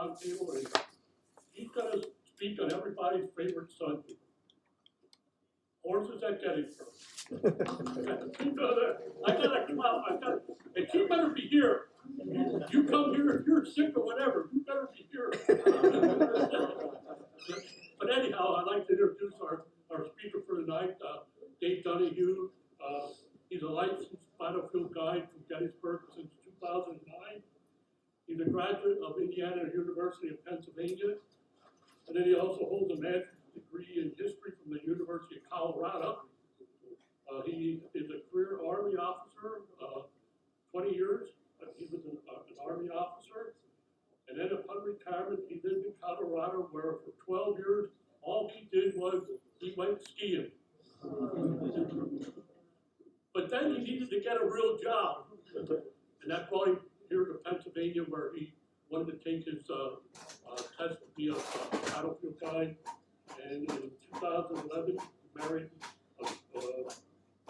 round table, and he's gonna speak on everybody's favorite subject. Horses at Gettysburg. You know that? I gotta come out, and you better be here. You come here if you're sick or whatever, you better be here. But anyhow, I'd like to introduce our speaker for tonight, Dave Donahue. He's a licensed battlefield guide from Gettysburg since 2009. He's a graduate of Indiana University of Pennsylvania, and then he also holds a master's degree in history from the University of Colorado. He is a career Army officer, 20 years. He was an Army officer, and then upon retirement, he lived in Colorado, where for 12 years, all he did was he went skiing. But then he needed to get a real job, and that brought him here to Pennsylvania, where he wanted to take his test to be a battlefield guide. And in 2011, he married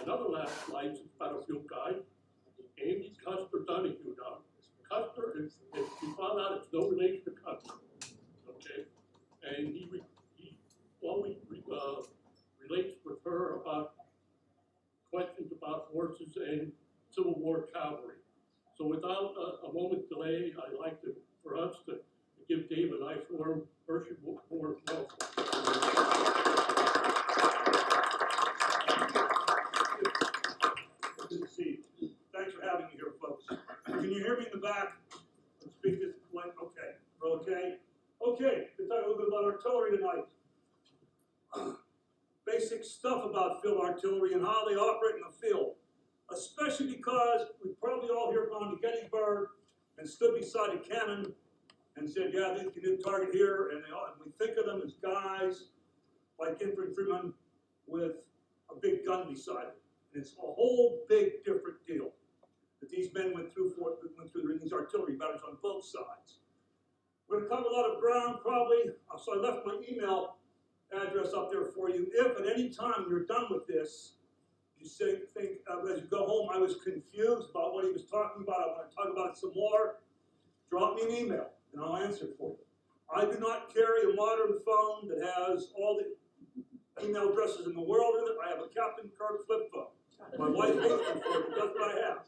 another licensed battlefield guide, Amy Custer Donahue. Now, Custer is, we found out it's no relation to Custer, okay? And he always relates with her about questions about horses and Civil War cavalry. So without a moment's delay, I'd like for us to give Dave a nice warm welcome. Good to see you. Thanks for having me here, folks. Can you hear me in the back? Speak this way. Okay. We're okay? Okay. We're talking a little bit about artillery tonight. Basic stuff about field artillery and how they operate in the field. Especially because we've probably all here gone to Gettysburg and stood beside a cannon and said, yeah, these can hit target here. And we think of them as guys like infantrymen with a big gun beside it. It's a whole big different deal that these men went through these artillery battles on both sides. We're going to cover a lot of ground probably, so I left my email address up there for you. If at any time you're done with this, you think as you go home, I was confused about what he was talking about, I want to talk about it some more, drop me an email and I'll answer it for you. I do not carry a modern phone that has all the email addresses in the world in it. I have a Captain Kirk flip phone. My wife hates me for it, but that's what I have.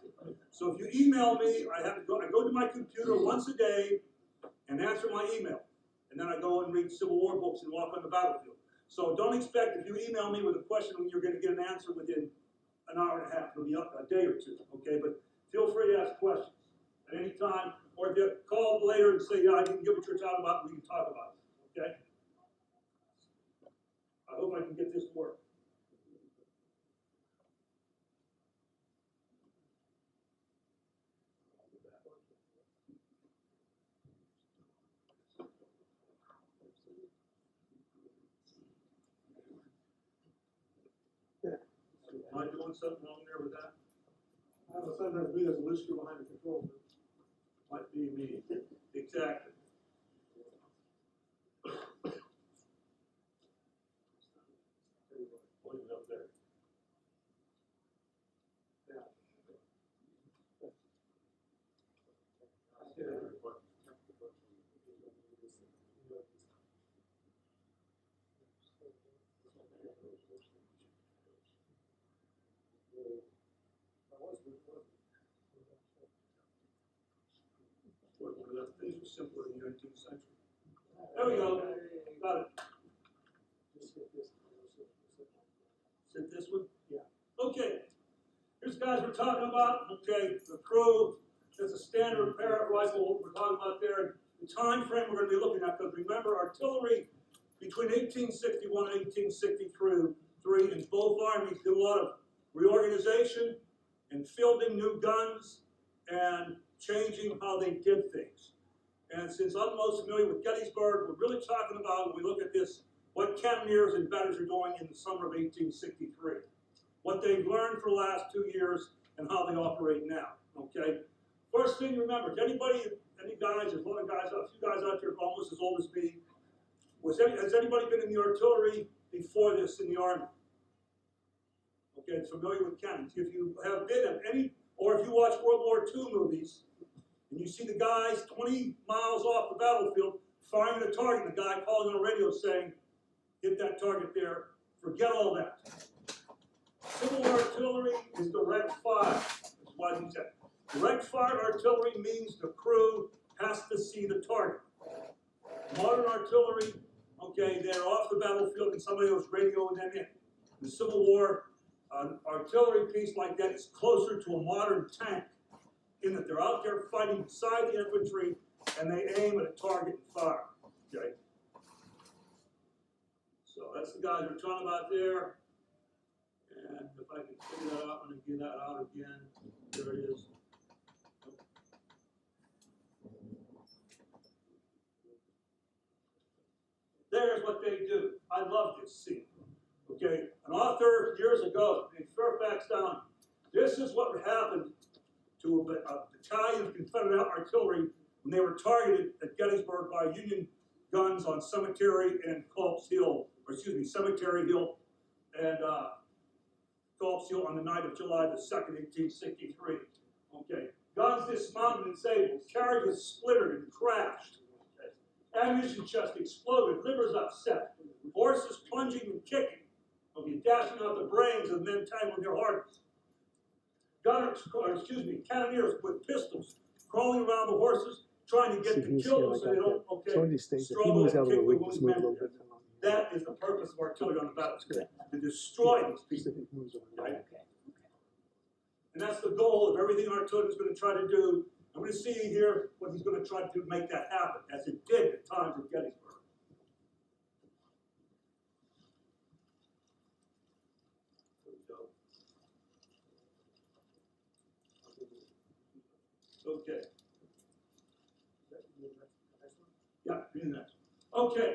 So if you email me, I go to my computer once a day and answer my email. And then I go and read Civil War books and walk on the battlefield. So don't expect if you email me with a question when you're going to get an answer within an hour and a half. It'll be a day or two, okay? But feel free to ask questions at any time. Or if you call later and say, yeah, I didn't get what you're talking about, we can talk about it, okay? I hope I can get this to work. Am I doing something wrong there with that? I don't know, sometimes me, there's a loose screw behind the control. Might be me. Exactly. Point it up there. Things were simpler in the 19th century. There we go. Got it. Sit this one? Yeah. Okay. Here's the guys we're talking about. Okay, the crew. That's a standard Parrott rifle we're talking about there. The time frame we're going to be looking at, because remember, artillery between 1861 and 1863 in both armies did a lot of reorganization and fielding new guns and changing how they did things. And since I'm most familiar with Gettysburg, we're really talking about, when we look at this, what cannoneers and batteries are doing in the summer of 1863. What they've learned for the last 2 years and how they operate now, okay? First thing, remember, any guys, there's a lot of guys, a few guys out there almost as old as me. Has anybody been in the artillery before this in the Army? Okay, it's familiar with cannons. If you have been in any, or if you watch World War II movies, and you see the guys 20 miles off the battlefield firing at a target, and the guy calling on the radio saying, hit that target there, forget all that. Civil War artillery is direct fire, that's what he said. Direct fire artillery means the crew has to see the target. Modern artillery, okay, they're off the battlefield and somebody was radioing them in. The Civil War, an artillery piece like that is closer to a modern tank in that they're out there fighting beside the infantry and they aim at a target and fire, okay? So that's the guys we're talking about there. And if I can figure that out, I'm going to get that out again. There it is. There's what they do. I love this scene. Okay, an author years ago in Fairfax Down, this is what happened to a battalion of Confederate artillery when they were targeted at Gettysburg by Union guns on Cemetery and Culp's Hill, or excuse me, Cemetery Hill and Culp's Hill on the night of July the 2nd, 1863. Okay, guns dismounted and disabled, carriages splintered and crashed. Ammunition chest exploded, livers upset, horses plunging and kicking, okay, dashing out the brains of men tangling their harness. Gunners, cannoneers with pistols crawling around the horses, trying to get to kill them so they don't, struggle and kick the wounded men. That is the purpose of artillery on the battlefield, to destroy these people. Right? And that's the goal of everything artillery is going to try to do. I'm going to see here what he's going to try to do to make that happen, as it did at times at Gettysburg. There we go. Okay. Yeah, do the next one. Okay.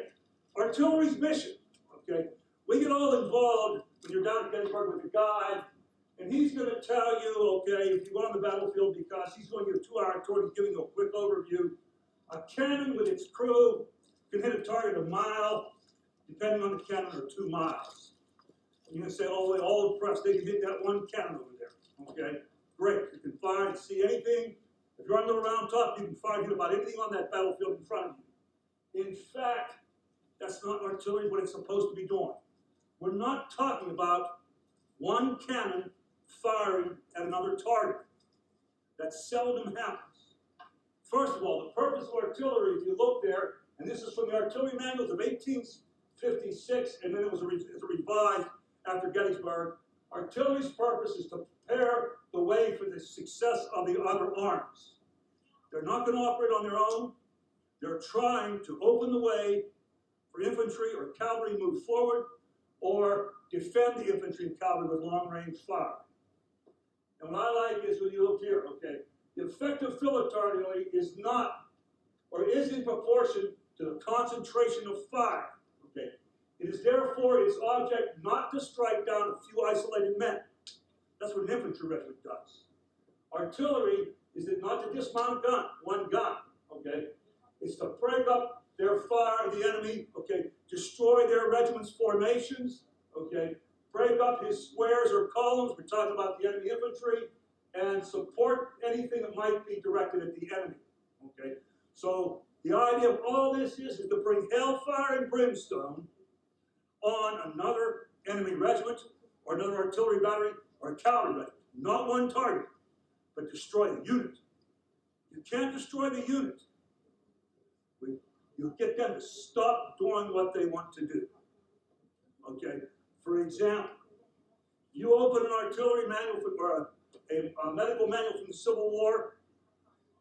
Artillery's mission. Okay. We get all involved when you're down at Gettysburg with a guide. And he's going to tell you, okay, if you go on the battlefield, because he's going to give a 2-hour tour, he's giving you a quick overview. A cannon with its crew can hit a target a mile, depending on the cannon, or 2 miles. And you're going to say, oh, all impressed, they can hit that one cannon over there. Okay, great. You can fire and see anything. If you're on the round top, you can fire and hit about anything on that battlefield in front of you. In fact, that's not artillery what it's supposed to be doing. We're not talking about one cannon firing at another target. That seldom happens. First of all, the purpose of artillery, if you look there, and this is from the artillery manuals of 1856, and then it was revised after Gettysburg. Artillery's purpose is to prepare the way for the success of the other arms. They're not going to operate on their own. They're trying to open the way for infantry or cavalry to move forward, or defend the infantry and cavalry with long-range fire. And what I like is when you look here, okay, the effective field artillery is not, or is in proportion to the concentration of fire, okay? It is therefore its object not to strike down a few isolated men. That's what an infantry regiment does. Artillery is not to dismount a gun, one gun, okay? It's to break up their fire of the enemy, okay? Destroy their regiment's formations, okay? Break up his squares or columns, we're talking about the enemy infantry, and support anything that might be directed at the enemy, okay? So the idea of all this is to bring hellfire and brimstone on another enemy regiment, or another artillery battery, or a cavalry regiment. Not one target, but destroy the unit. You can't destroy the unit. You get them to stop doing what they want to do. Okay? For example, you open an artillery manual or a medical manual from the Civil War,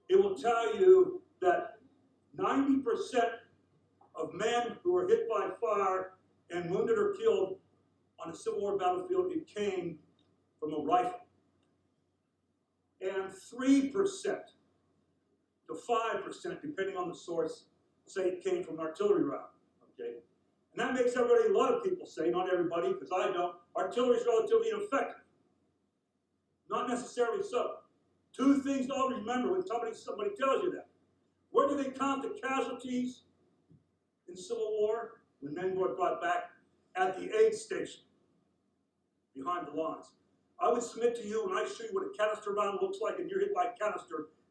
it will tell you that 90% of men who were hit by fire and wounded or killed on a Civil War battlefield, it came from a rifle. And 3% to 5%, depending on the source, say it came from an artillery round. Okay? And that makes everybody, a lot of people say, not everybody, because I don't, artillery is relatively ineffective. Not necessarily so. Two things to always remember when somebody tells you that. Where do they count the casualties in Civil War? When men were brought back at the aid station, behind the lines. I would submit to you, when I show you what a canister round looks like and you're hit by a canister,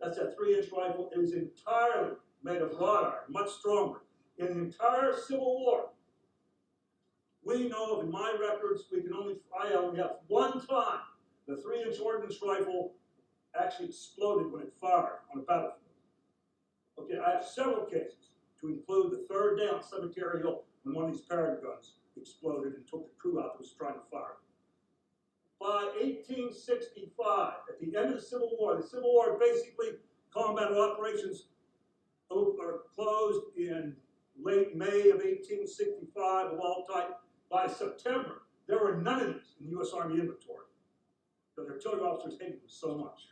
That's that 3-inch rifle. It is entirely made of wrought iron, much stronger. In the entire Civil War, we know of, in my records, I only have one time the 3-inch ordnance rifle actually exploded when it fired on a battlefield. Okay, I have several cases, to include the third day on Cemetery Hill when one of these Parrott guns exploded and took the crew out that was trying to fire. By 1865, at the end of the Civil War basically, combat operations are closed in late May of 1865 of all type. By September, there were none of these in the U.S. Army inventory. Because artillery officers hated them so much.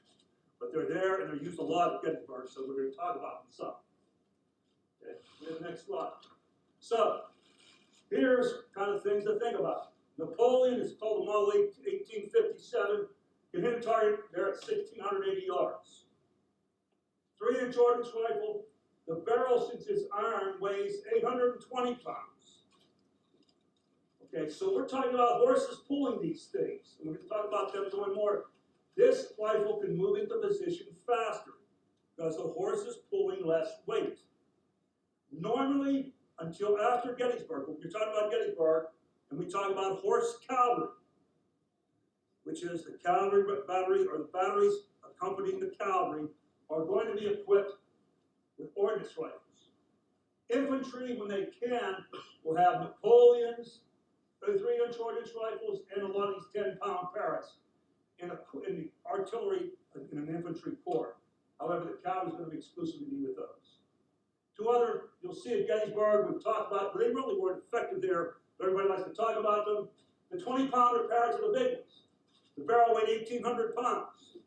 But they're there and they're used a lot at Gettysburg, so we're going to talk about them some. Okay, we have the next slide. So, here's kind of things to think about. Napoleon is called the Model 1857. Can hit a target there at 1,680 yards. 3-inch ordnance rifle. The barrel, since it's iron, weighs 820 pounds. Okay, so we're talking about horses pulling these things. And we're going to talk about them going more. This rifle can move into position faster because the horse is pulling less weight. Normally, until after Gettysburg, when you're talking about Gettysburg, and we talk about horse cavalry, which is the cavalry battery, or the batteries accompanying the cavalry, are going to be equipped with ordnance rifles. Infantry, when they can, will have Napoleons, 3-inch ordnance rifles, and a lot of these 10-pound Parrotts in the artillery, in an infantry corps. However, the cavalry is going to be exclusively with those. Two other, you'll see at Gettysburg, we've talked about, but they really weren't effective there. Everybody likes to talk about them. The 20-pounder Parrotts are the big ones. The barrel weighed 1,800 pounds.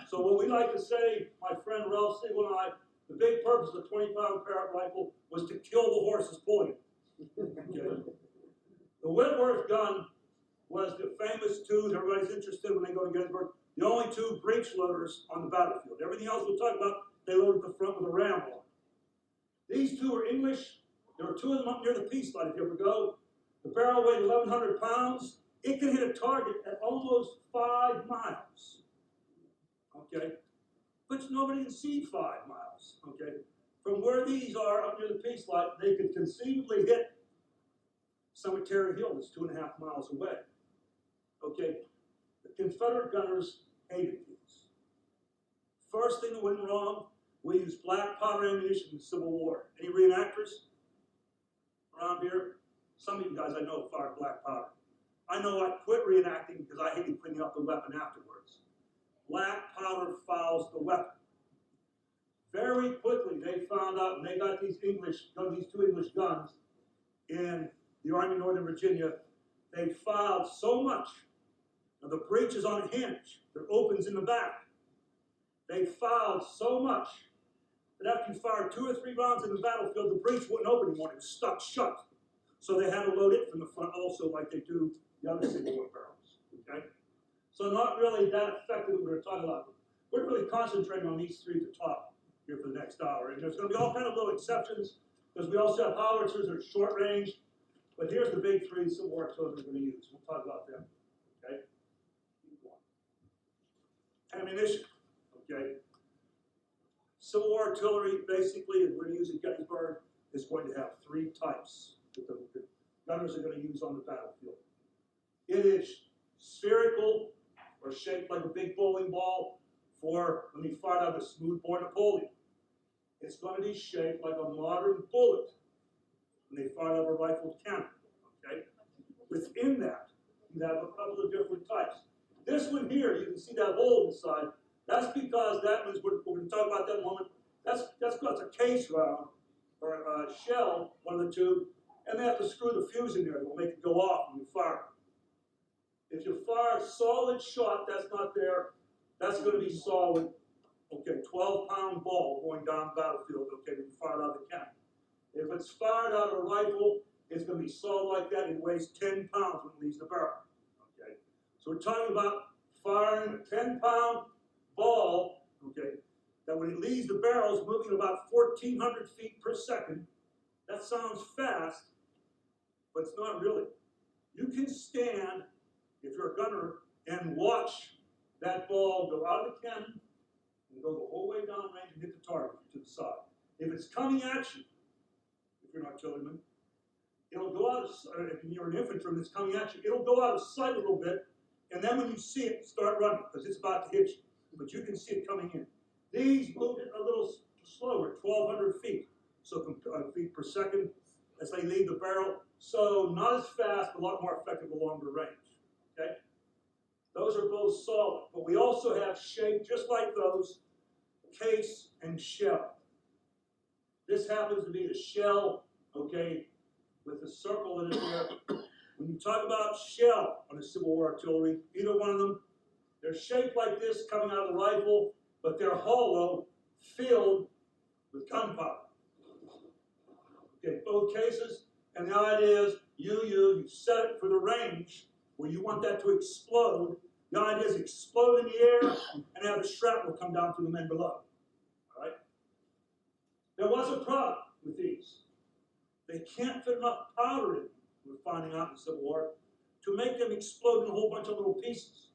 So what we like to say, my friend Ralph Siegel and I, the big purpose of the 20-pound Parrott rifle was to kill the horses pulling it. Okay. The Wentworth gun was the famous two, everybody's interested when they go to Gettysburg, the only two breech loaders on the battlefield. Everything else we'll talk about, they loaded the front with a ram on. These two are English. There were two of them up near the peace line, if you ever go. The barrel weighed 1,100 pounds. It can hit a target at almost 5 miles. Okay? But nobody can see 5 miles. Okay? From where these are up near the peace line, they could conceivably hit Cemetery Hill, that's 2.5 miles away. Okay? The Confederate gunners hated these. First thing that went wrong, we used black powder ammunition in the Civil War. Any reenactors around here? Some of you guys I know fired black powder. I know I quit reenacting because I hated cleaning up the weapon afterwards. Black powder fouls the weapon. Very quickly they found out, and they got these two English guns in the Army of Northern Virginia. They fouled so much. Now the breech is on a hinge that opens in the back. They fouled so much that after you fired 2 or 3 rounds in the battlefield, the breech wouldn't open anymore. It was stuck shut. So they had to load it from the front also, like they do the other Civil War barrels. Okay? So not really that effective that we're talking about. We're really concentrating on these 3 at the top here for the next hour. And there's going to be all kind of little exceptions, because we also have howitzers that are short range. But here's the big 3 Civil War artillery we're going to use. We'll talk about them. Okay? Ammunition. Okay? Civil War artillery, basically, as we're going to use at Gettysburg, is going to have 3 types that the gunners are going to use on the battlefield. It is spherical, or shaped like a big bowling ball, for when they fired out a smoothbore Napoleon. It's going to be shaped like a modern bullet when they fired out a rifled cannon. Okay? Within that, you have a couple of different types. This one here, you can see that hole in the side. That's because that was, we're going to talk about that in a moment. That's because it's a case round, or a shell, one of the two, and they have to screw the fuse in there to make it go off when you fire it. If you fire a solid shot, that's not there. That's going to be solid. Okay, 12-pound ball going down the battlefield. Okay, when you fire it out of the cannon. If it's fired out of a rifle, it's going to be solid like that. It weighs 10 pounds when it leaves the barrel. Okay, so we're talking about firing a 10-pound ball. Okay, that when it leaves the barrel is moving about 1,400 feet per second. That sounds fast, but it's not really. You can stand, if you're a gunner, and watch that ball go out of the cannon and go the whole way down range and hit the target to the side. If it's coming at you, if you're an artilleryman, it'll go out of, if you're an infantryman that's coming at you, it'll go out of sight a little bit, and then when you see it, start running, because it's about to hit you. But you can see it coming in. These move a little slower, 1,200 feet, so feet per second as they leave the barrel. So not as fast, but a lot more effective at longer range. Okay? Those are both solid, but we also have shape just like those, case and shell. This happens to be the shell, okay, with the circle in it there. When you talk about shell on a Civil War artillery, either one of them, they're shaped like this coming out of the rifle, but they're hollow, filled with gunpowder. Okay, both cases, and the idea is you set it for the range where you want that to explode. The idea is explode in the air and have the shrapnel come down to the men below. All right? There was a problem with these. They can't fit enough powder in them, we're finding out in the Civil War, to make them explode in a whole bunch of little pieces.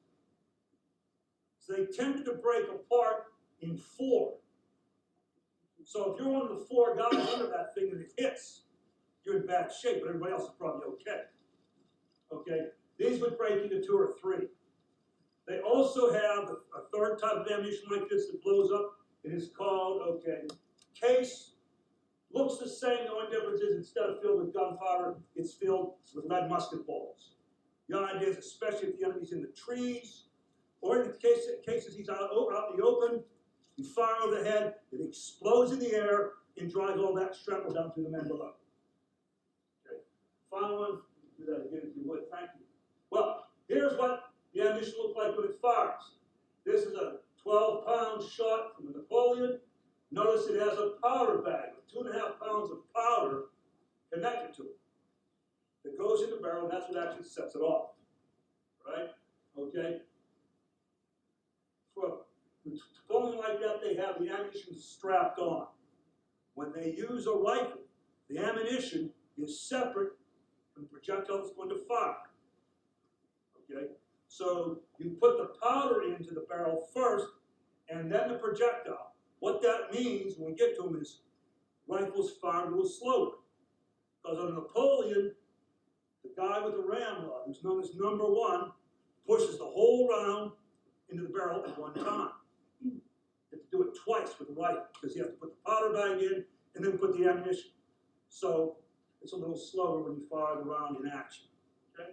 So they tended to break apart in 4. So if you're one of the 4 guys under that thing and it hits, you're in bad shape, but everybody else is probably okay. Okay? These would break into 2 or 3. They also have a third type of ammunition like this that blows up. It is called, okay, case. Looks the same, the only difference is instead of filled with gunpowder, it's filled with lead musket balls. The idea is, especially if the enemy's in the trees, or in the cases he's out in the open, you fire over the head, it explodes in the air, and drives all that shrapnel down to the men below. Okay. Final one, do that again if you would, thank you. Well, here's what the ammunition looks like when it fires. This is a 12-pound shot from a Napoleon. Notice it has a powder bag with 2.5 pounds of powder connected to it. It goes in the barrel, and that's what actually sets it off. Right? Okay? For a Napoleon like that, they have the ammunition strapped on. When they use a rifle, the ammunition is separate from the projectile that's going to fire. Okay? So you put the powder into the barrel first, and then the projectile. What that means when we get to them is rifles fire a little slower. Because on a Napoleon, the guy with the ramrod, who's known as number 1, pushes the whole round into the barrel at one time. You have to do it twice with the rifle, because you have to put the powder bag in and then put the ammunition. So it's a little slower when you fire the round in action. Okay?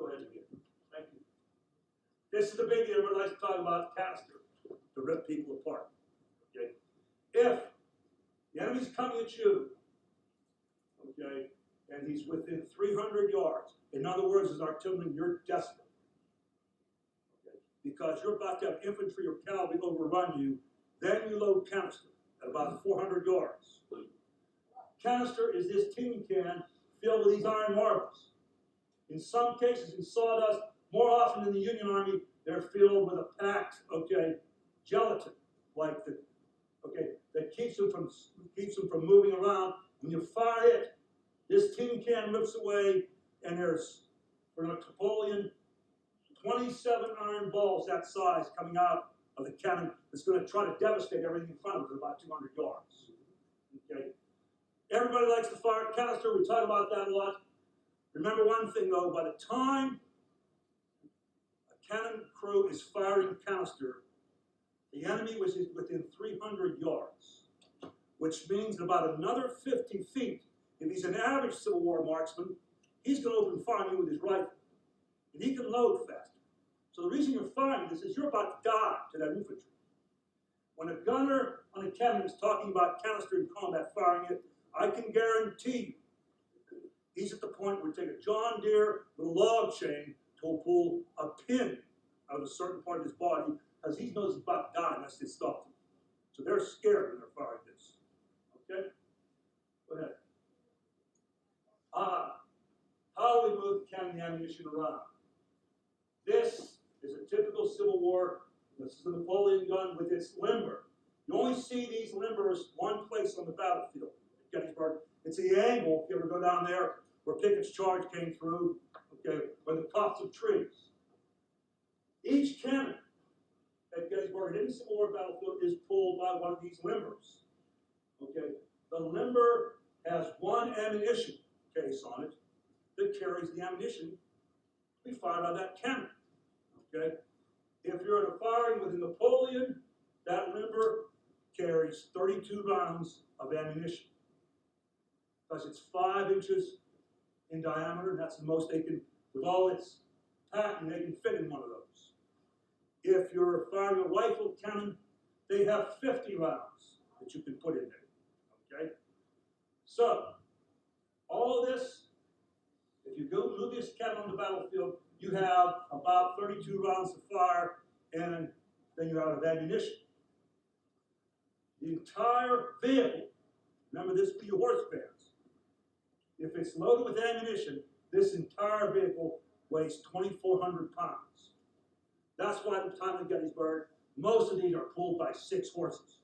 Go ahead again. Thank you. This is the big area where I like to talk about canister to rip people apart. Okay? If the enemy's coming at you, okay, and he's within 300 yards, in other words, as artilleryman, you're desperate. Okay? Because you're about to have infantry or cavalry overrun you, then you load canister at about 400 yards. Canister is this tin can filled with these iron marbles. In some cases, in sawdust, more often in the Union Army, they're filled with a packed, okay, gelatin, like the, okay, that keeps them from moving around. When you fire it, this tin can rips away, and there's, for a Napoleon, 27 iron balls that size coming out of the cannon that's going to try to devastate everything in front of it at about 200 yards. Okay. Everybody likes to fire canister. We talk about that a lot. Remember one thing, though. By the time a cannon crew is firing canister, the enemy was within 300 yards, which means that about another 50 feet, if he's an average Civil War marksman, he's going to open fire on you with his rifle. And he can load faster. So the reason you're firing this is you're about to die to that infantry. When a gunner on a cannon is talking about canister in combat firing it, I can guarantee you, he's at the point where you take a John Deere with a log chain to pull a pin out of a certain part of his body, because he knows he's about to die unless they stop him. So they're scared when they're firing this. Okay? Go ahead. How do we move the cannon and ammunition around? This is a typical Civil War. This is the Napoleon gun with its limber. You only see these limbers one place on the battlefield, at Gettysburg. It's the angle, if you ever go down there, where Pickett's charge came through, okay, or the tops of trees. Each cannon at Gettysburg in any Civil War battlefield is pulled by one of these limbers. Okay? The limber has one ammunition case on it that carries the ammunition to be fired on that cannon. Okay? If you're in a firing with a Napoleon, that limber carries 32 rounds of ammunition. Because it's 5 inches in diameter, and that's the most they can, with all its packing, they can fit in one of those. If you're firing a rifle cannon, they have 50 rounds that you can put in there. Okay? So, all this, if you go move this cannon on the battlefield, you have about 32 rounds to fire, and then you're out of ammunition. The entire vehicle, remember this for your horse fans, if it's loaded with ammunition, this entire vehicle weighs 2,400 pounds. That's why at the time of Gettysburg, most of these are pulled by 6 horses.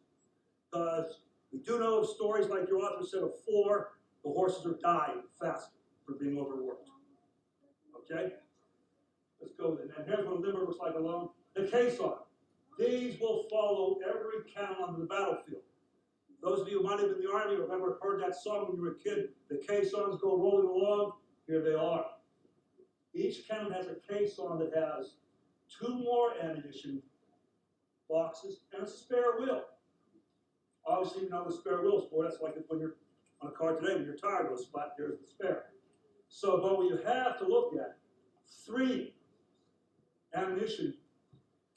Because we do know of stories like your author said of 4, the horses are dying faster for being overworked. Okay? Let's go then. And here's what a limber looks like alone. The caisson. These will follow every cannon on the battlefield. Those of you who might have been in the Army remember heard that song when you were a kid, the caissons go rolling along. Here they are. Each cannon has a caisson that has 2 more ammunition boxes and a spare wheel. Obviously, you know the spare wheel's for. That's like when you're on a car today, when your tire goes flat, there's the spare. So, but what you have to look at, 3 ammunition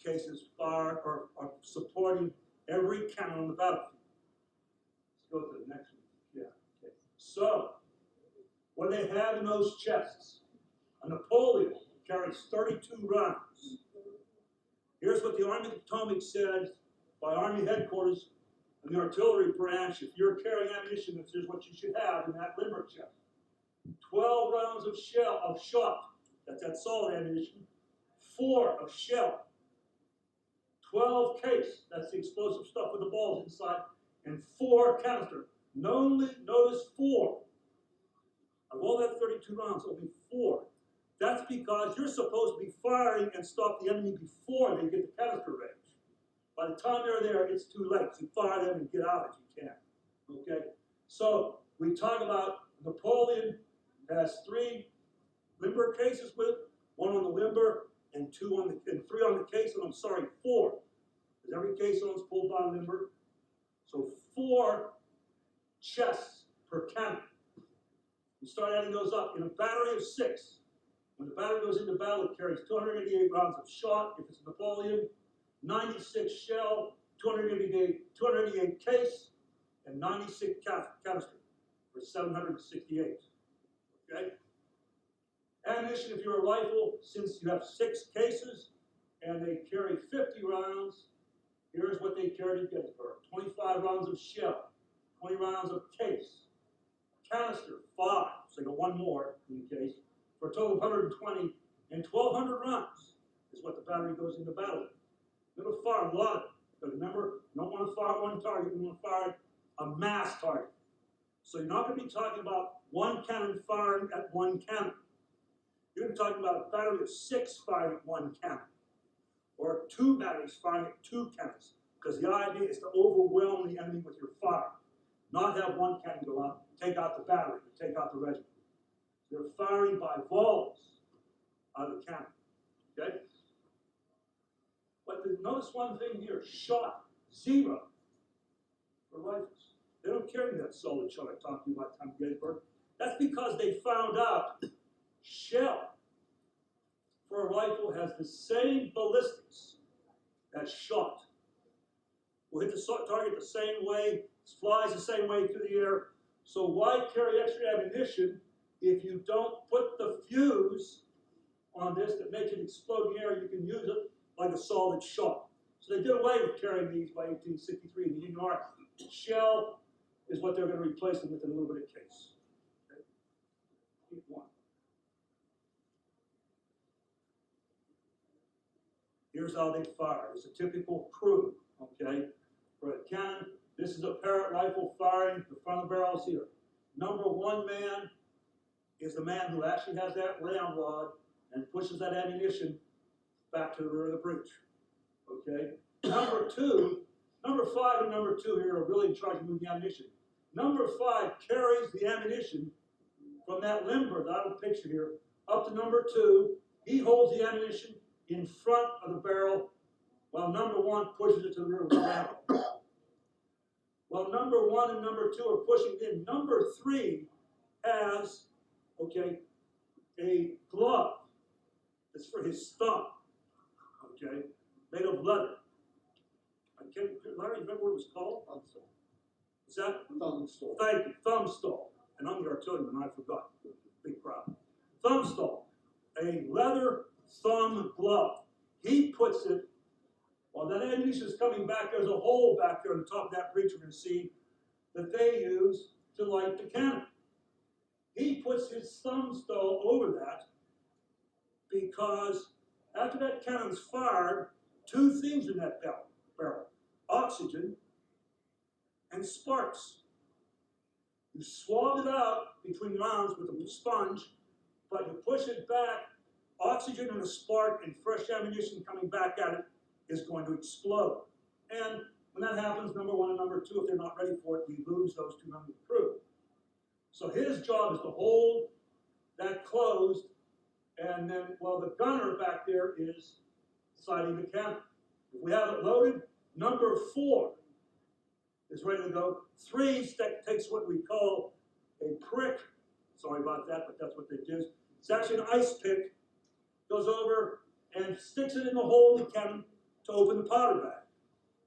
cases are supporting every cannon on the battlefield. Let's go to the next one. Yeah. Okay. So, what do they have in those chests? A Napoleon carries 32 rounds. Here's what the Army of the Potomac said by Army headquarters and the artillery branch. If you're carrying ammunition, here's what you should have in that limber chest. 12 rounds of shot. That's that solid ammunition. 4 of shell. 12 case. That's the explosive stuff with the balls inside. And 4 canister. Notice 4. Of all that 32 rounds, only 4. That's because you're supposed to be firing and stop the enemy before they get the canister range. By the time they're there, it's too late. You fire them and get out if you can. Okay? So we talk about Napoleon has 3 limber cases with it, 1 on the limber and 3 on the case, and 4. Because every case is pulled by a limber. So 4 chests per cannon. You start adding those up. In a battery of 6, when the battery goes into battle, it carries 288 rounds of shot, if it's Napoleon, 96 shell, 288 case, and 96 canister for 768. Okay? Ammunition, if you're a rifle, since you have 6 cases and they carry 50 rounds, here's what they carried at Gettysburg. 25 rounds of shell, 20 rounds of case, canister, 5, so you got 1 more in the case, for a total of 120, and 1,200 rounds is what the battery goes into battle with. You're going to fire a lot of it, but remember, you don't want to fire one target, you want to fire a mass target. So you're not going to be talking about 1 cannon firing at 1 cannon. You're going to be talking about a battery of 6 firing at 1 cannon, or 2 batteries firing at 2 cannons, because the idea is to overwhelm the enemy with your fire, not have 1 cannon go out, take out the battery, or take out the regiment. They're firing by volleys out of the cannon. Okay? But notice one thing here, shot, 0 for rifles. They don't carry that solid shot I talked to you about time Gettysburg. That's because they found out shell for a rifle has the same ballistics as shot. Will hit the target the same way, flies the same way through the air. So why carry extra ammunition if you don't put the fuse on this that makes it explode in the air? You can use it like a solid shot. So they did away with carrying these by 1863 in the Union Army. Shell is what they're going to replace them with in a little bit of case. Okay? Keep 1. Here's how they fire. It's a typical crew, okay? For a cannon, this is a Parrott rifle firing. The front of the barrel is here. Number 1 man is the man who actually has that round rod and pushes that ammunition back to the rear of the breech, okay? number 5 and number 2 here are really in charge of moving the ammunition. Number 5 carries the ammunition from that limber, that little picture here, up to number 2. He holds the ammunition in front of the barrel, while number 1 pushes it to the rear of the barrel. While number 1 and number 2 are pushing it in, number 3 has, okay, a glove. It's for his thumb, okay, made of leather. Larry, remember what it was called? Thumb stall. Is that? Thumb stall. Thank you, thumb stall. And I'm the artilleryman, I forgot. Big problem. Thumb stall. A leather thumb glove. He puts it, while that ammunition is coming back, there's a hole back there on the top of that breech we're going to see that they use to light the cannon. He puts his thumb stall over that because after that cannon's fired, 2 things in that barrel. Oxygen and sparks. You swab it out between rounds with a sponge, but you push it back, oxygen and a spark and fresh ammunition coming back at it is going to explode. And when that happens, number 1 and number 2, if they're not ready for it, we lose those 2 members of the crew. So his job is to hold that closed, and then while the gunner back there is sighting the cannon. If we have it loaded, number 4 is ready to go. 3 takes what we call a prick. Sorry about that, but that's what they do. It's actually an ice pick. Goes over and sticks it in the hole in the cannon to open the powder bag.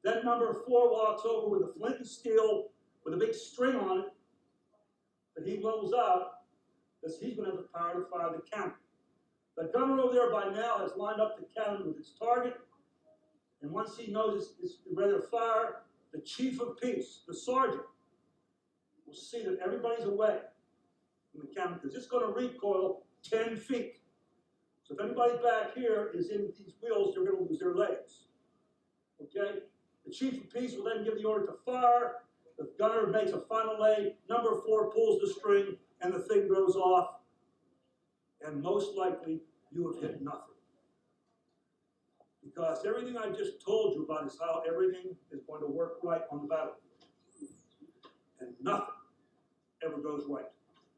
Then number 4 walks over with a flint and steel with a big string on it that he rolls out because he's going to have the power to fire the cannon. The gunner over there by now has lined up the cannon with its target, and once he knows it's ready to fire, the chief of peace, the sergeant, will see that everybody's away from the cannon because it's going to recoil 10 feet. So if anybody back here is in these wheels, they're going to lose their legs. Okay? The chief of peace will then give the order to fire. The gunner makes a final lay. Number 4 pulls the string, and the thing goes off. And most likely, you have hit nothing. Because everything I just told you about is how everything is going to work right on the battlefield. And nothing ever goes right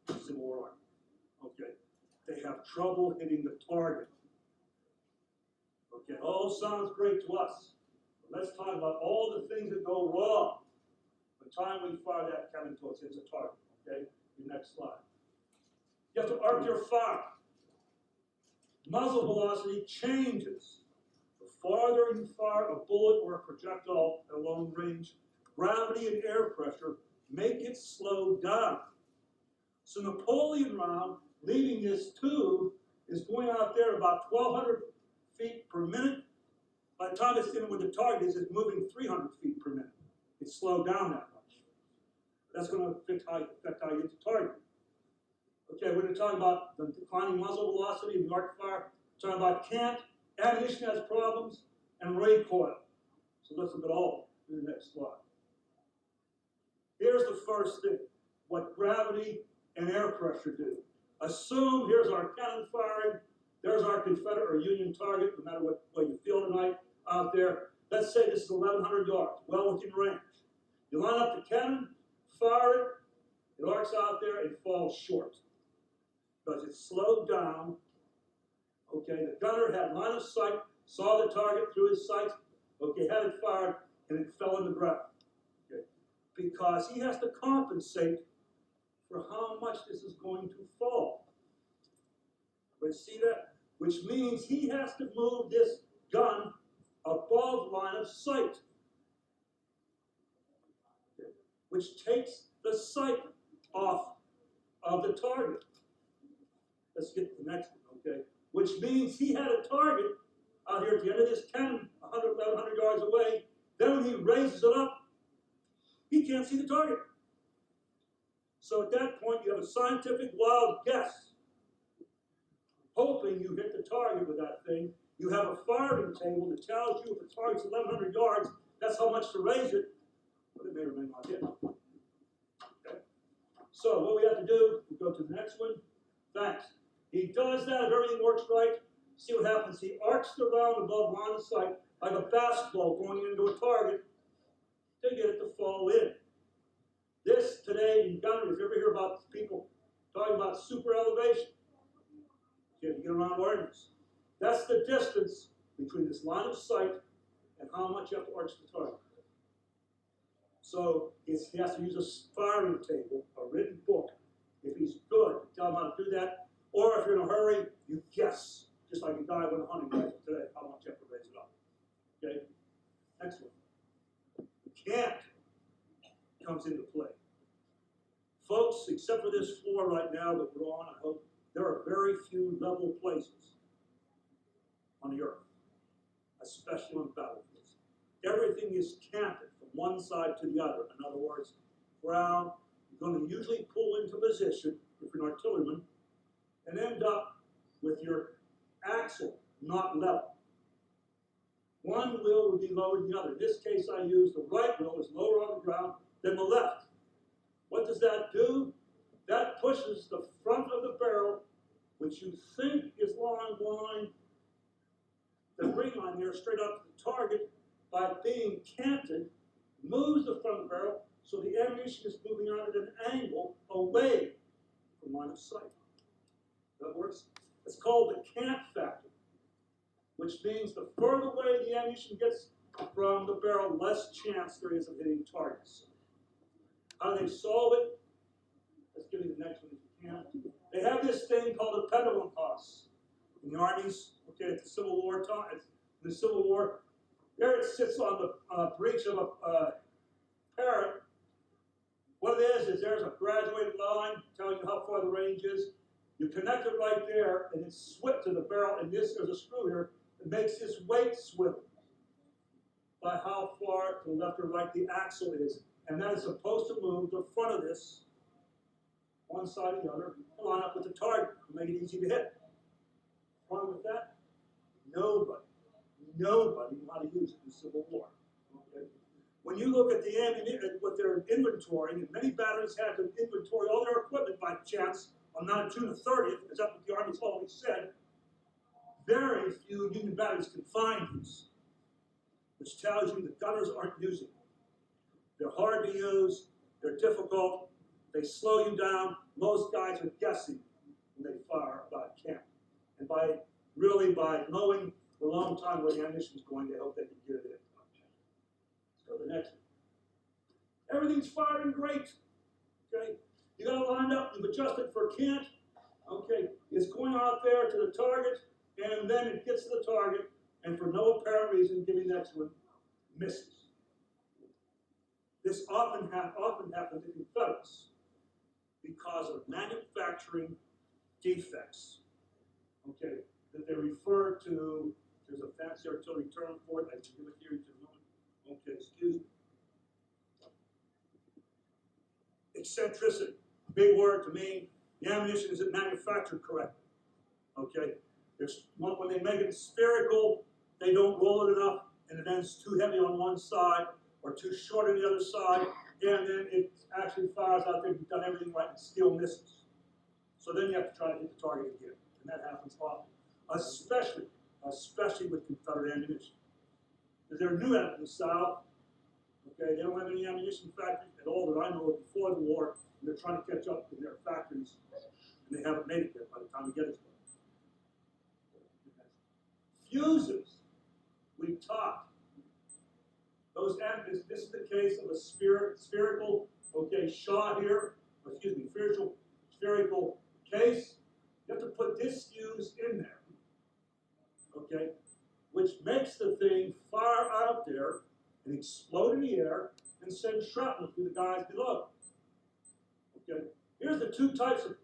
in Civil War Army. Okay? They have trouble hitting the target. Okay, it all sounds great to us. But let's talk about all the things that go wrong the time we fire that cannon towards its target. Okay, your next slide. You have to arc your fire. Muzzle velocity changes. The farther you fire a bullet or a projectile at a long range, gravity and air pressure make it slow down. So Napoleon round, leaving this tube, is going out there about 1,200 feet per minute. By the time it's dealing with the target, it's moving 300 feet per minute. It's slowed down that much. That's going to affect how you hit the target. Okay, we're going to talk about the declining muzzle velocity and the arc fire. We're talking about cant, ammunition has problems, and recoil. So let's look at all in the next slide. Here's the first thing, what gravity and air pressure do. Assume here's our cannon firing, there's our Confederate or Union target, no matter what way you feel tonight out there. Let's say this is 1,100 yards, well within range. You line up the cannon, fire it, it arcs out there, it falls short. Because it's slowed down. Okay, the gunner had line of sight, saw the target through his sights, okay, had it fired, and it fell in the ground. Okay, because he has to compensate for how much this is going to fall. But see that? Which means he has to move this gun above line of sight, okay, which takes the sight off of the target. Let's get to the next one, okay? Which means he had a target out here at the end of this cannon, 1,100 yards away. Then when he raises it up, he can't see the target. So at that point, you have a scientific wild guess, hoping you hit the target with that thing. You have a firing table that tells you if the target's 1,100 yards, that's how much to raise it, but it may or may not hit. Okay? So what we have to do, we go to the next one. Thanks. He does that, if everything works right, see what happens. He arcs the round above line of sight, like a basketball going into a target to get it to fall in. This today in gunnery, if you ever hear about people talking about super elevation, you get around ordnance. That's the distance between this line of sight and how much you have to arch the target. So he has to use a firing table, a written book. If he's good, tell him how to do that. Or if you're in a hurry, you guess, just like a guy with a hunting rifle today, how much you have to raise it up. Okay? Next one. Can't comes into play. Folks, except for this floor right now that we're on, I hope, there are very few level places on the earth, especially on battlefields. Everything is canted from one side to the other. In other words, ground, you're going to usually pull into position, if you're an artilleryman, and end up with your axle not level. One wheel would be lower than the other. In this case, I use the right wheel is lower on the ground than the left. What does that do? That pushes the front of the barrel, which you think is long line, the green line there, straight up to the target, by being canted, moves the front of the barrel so the ammunition is moving out at an angle away from line of sight. That works? It's called the cant factor, which means the further away the ammunition gets from the barrel, less chance there is of hitting targets. How do they solve it? Let's give you the next one if you can. They have this thing called the Pendulum Cross in the armies. Okay, it's the Civil War time. It's the Civil War. There it sits on the breech of a parrot. What it is there's a graduated line telling you how far the range is. You connect it right there, and it's swept to the barrel. And there's a screw here that makes this weight swivel by how far to the left or right the axle is. And that is supposed to move the front of this, one side or the other, to line up with the target to make it easy to hit. What's wrong with that? Nobody knew how to use it in the Civil War. Okay? When you look at the ammunition, what they're inventorying, and many batteries had to inventory all their equipment by chance on not June the 30th, because that's what the Army's always said. Very few Union batteries can find these, which tells you the gunners aren't using them. They're hard to use, they're difficult, they slow you down. Most guys are guessing when they fire about camp. And by knowing a long time where the ammunition is going, they hope they can get it in. Let's go to the next one. Everything's firing great. Okay? You got it lined up, you've adjusted for cant. Okay, it's going out there to the target, and then it gets to the target, and for no apparent reason, give me the next one, misses. This often happens in Confederates because of manufacturing defects, okay, that they refer to. There's a fancy artillery term for it. I can give it here in a moment. Okay, excuse me. Eccentricity, big word to me. The ammunition isn't manufactured correctly. Okay, when they make it spherical, they don't roll it enough, and it ends too heavy on one side or too short on the other side, and then it actually fires out there. You've done everything right, and still misses. So then you have to try to hit the target again, and that happens often, especially with Confederate ammunition, because they're new out in the South. Okay, they don't have any ammunition factories at all that I know of before the war, and they're trying to catch up in their factories, and they haven't made it yet by the time we get it. Fuses, we talked. Those this is the case of a spherical, okay, shot here, spherical case. You have to put this fuse in there, okay, which makes the thing fire out there and explode in the air and send shrapnel to the guys below. Okay, here's the two types of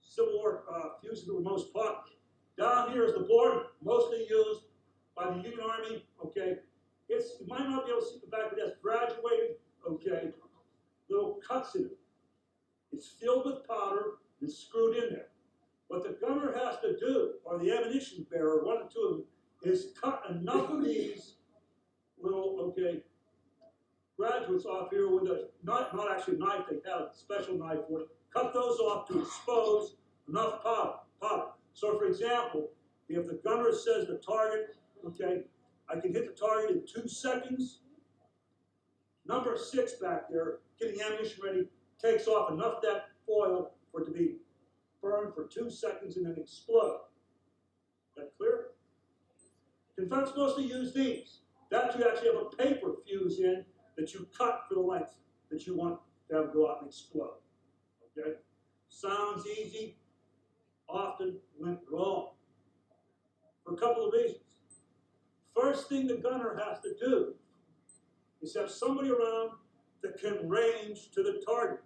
Civil War fuses that were most popular. Down here is the board, mostly used by the Union Army. Okay, you might not be able to see the back of it. That's graduated. Okay, little cuts in it. It's filled with powder and screwed in there. What the gunner has to do, or the ammunition bearer, one or two of them, is cut enough of these little, graduates off here with a, not actually a knife, they have a special knife for it, cut those off to expose enough powder. So for example, if the gunner says the target, I can hit the target in 2 seconds. Number 6 back there, getting ammunition ready, takes off enough of that foil for it to be burned for 2 seconds and then explode. That clear? Confederates mostly use these. That you actually have a paper fuse in that you cut for the length that you want to have go out and explode. Okay? Sounds easy, often went wrong. For a couple of reasons. First thing the gunner has to do is have somebody around that can range to the target.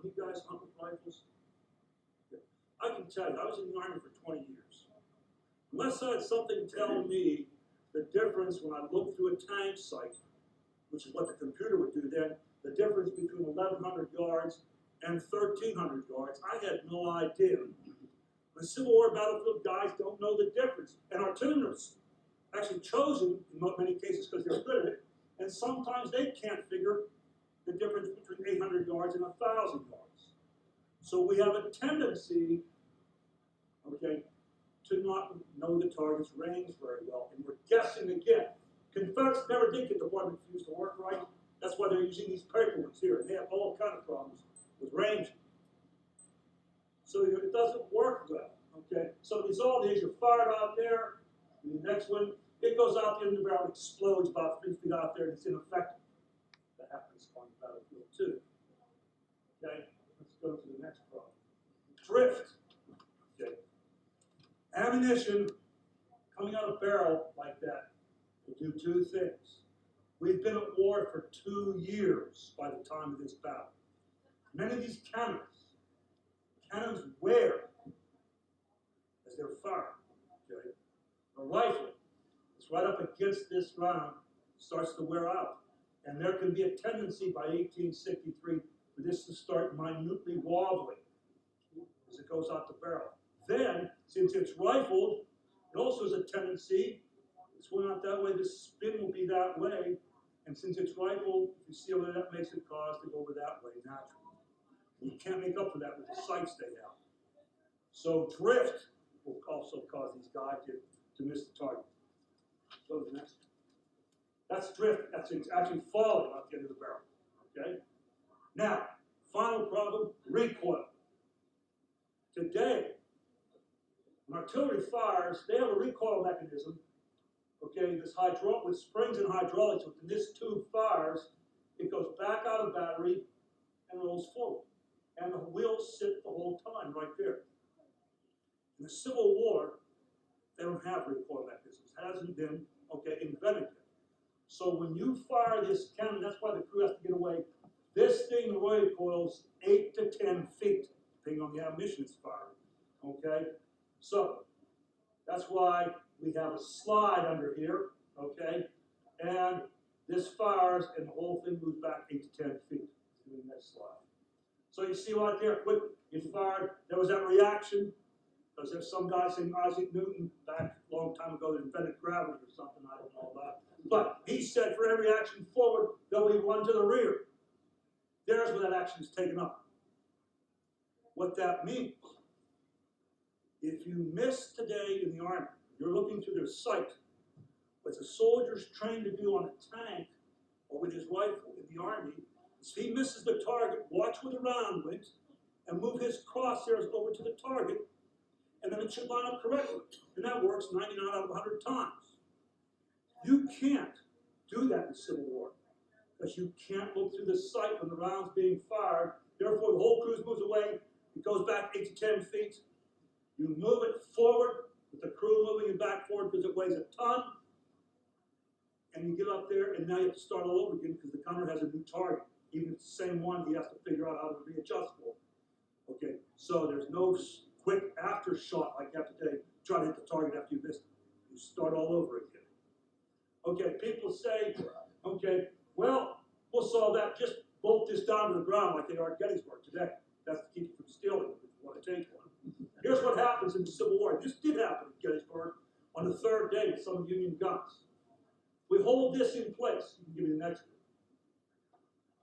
You guys hunt with rifles? I can tell you, I was in the Army for 20 years. Unless I had something tell me the difference when I looked through a tank sight, which is what the computer would do then, the difference between 1,100 yards and 1,300 yards, I had no idea. The Civil War battlefield guys don't know the difference. And artillerists actually chosen in many cases because they're good at it, and sometimes they can't figure the difference between 800 yards and 1,000 yards. So we have a tendency, okay, to not know the target's range very well, and we're guessing again. Confederates never did get the Wentworth fuse to work right. That's why they're using these paper ones here, and they have all kinds of problems with range. So it doesn't work well, okay? So the result is you fire it out there, and the next one, it goes out the end of the barrel, explodes about 3 feet out there, and it's ineffective. That happens on the battlefield too. Okay, let's go to the next problem. Drift. Okay. Ammunition coming out of a barrel like that will do 2 things. We've been at war for 2 years by the time of this battle. Many of these cannons wear as they're fired. Okay? A rifle is right up against this round, starts to wear out. And there can be a tendency by 1863 for this to start minutely wobbling as it goes out the barrel. Then, since it's rifled, it also has a tendency, it's going out that way, the spin will be that way, and since it's rifled, if you see where that makes it cause to go over that way naturally. And you can't make up for that with the sights they have. So drift will also cause these guys to miss the target. Go to the next. That's drift. That's actually falling out the end of the barrel. Okay? Now, final problem, recoil. Today, when artillery fires, they have a recoil mechanism. Okay, this with springs and hydraulics. When this tube fires, it goes back out of battery and rolls forward. And the wheels sit the whole time right there. In the Civil War, they don't have recoil mechanisms. It hasn't been, invented yet. So when you fire this cannon, that's why the crew has to get away. This thing recoils 8 to 10 feet, depending on the ammunition it's fired. Okay? So, that's why we have a slide under here, okay? And this fires, and the whole thing moves back 8 to 10 feet to the next slide. So you see right there, quick, it fired. There was that reaction, because there's some guy saying Isaac Newton back a long time ago that invented gravity or something, I don't know about. But he said for every action forward, there'll be one to the rear. There's where that action is taken up. What that means, if you miss today in the Army, you're looking through their sight, what the soldier's trained to do on a tank or with his rifle in the Army, is if he misses the target, watch where the round went, and move his crosshairs over to the target, and then it should line up correctly. And that works 99 out of 100 times. You can't do that in the Civil War, because you can't look through the sight when the round's being fired. Therefore, the whole crew moves away. It goes back 8 to 10 feet. You move it forward, with the crew moving it back forward because it weighs a ton. And you get up there, and now you have to start all over again because the gunner has a new target. Even if it's the same one, he has to figure out how to readjust for it. Okay, so there's no quick after shot like you have to try to hit the target after you missed it. You start all over again. Okay, people say, okay, well, we'll solve that. Just bolt this down to the ground like they are at Gettysburg today. That's to keep you from stealing if you want to take one. Here's what happens in the Civil War. This did happen at Gettysburg on the 3rd day with some Union guns. We hold this in place. You can give me the next one.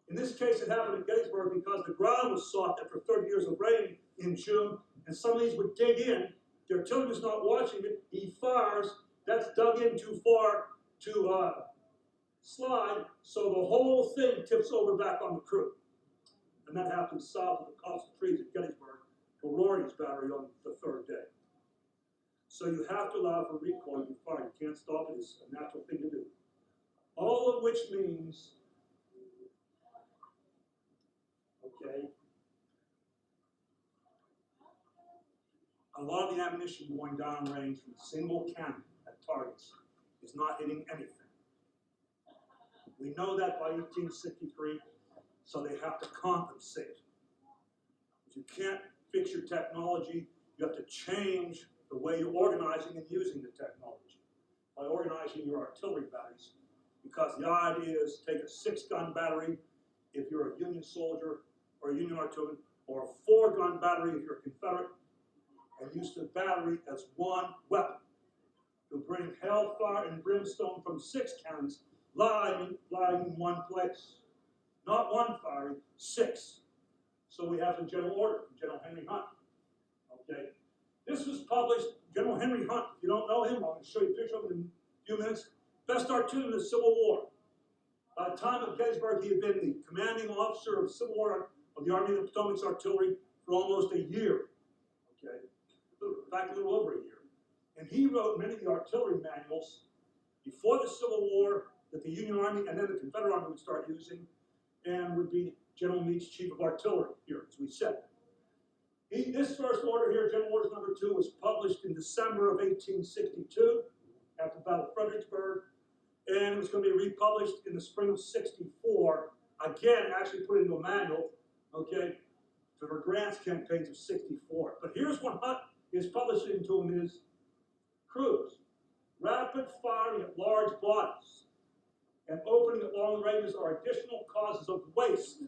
In this case, it happened at Gettysburg because the ground was soft after 30 years of rain in June, and some of these would dig in. The artillery's not watching it. He fires, That's dug in too far to slide, so the whole thing tips over back on the crew. And that happens south of the copse of trees at Gettysburg to Rory's battery on the third day. So you have to allow for recoil and fire. You can't stop it. It's a natural thing to do. All of which means, okay, a lot of the ammunition going downrange from a single cannon at targets is not hitting anything. We know that by 1863, so they have to compensate. If you can't fix your technology, you have to change the way you're organizing and using the technology by organizing your artillery batteries. Because the idea is take a 6-gun battery if you're a Union soldier or a Union artillery, or a 4-gun battery if you're a Confederate, and use the battery as one weapon to bring hellfire and brimstone from 6 cannons lying in one place. Not one firing, 6. So we have the general order from General Henry Hunt. Okay. This was published, General Henry Hunt. If you don't know him, I'm going to show you a picture of him in a few minutes. Best artillery in the Civil War. By the time of Gettysburg, he had been the commanding officer of the Civil War of the Army of the Potomac's artillery for almost a year. Okay. In fact, a little over a year. And he wrote many of the artillery manuals before the Civil War that the Union Army and then the Confederate Army would start using, and would be General Meade's chief of artillery here, as we said. This first order here, General Orders Number 2, was published in December of 1862 after the Battle of Fredericksburg, and it was going to be republished in the spring of '64. Again, actually put into a manual, okay, for Grant's campaigns of '64. But here's what Hunt is publishing to him is crews. Rapid firing at large bodies and opening at long ranges are additional causes of waste.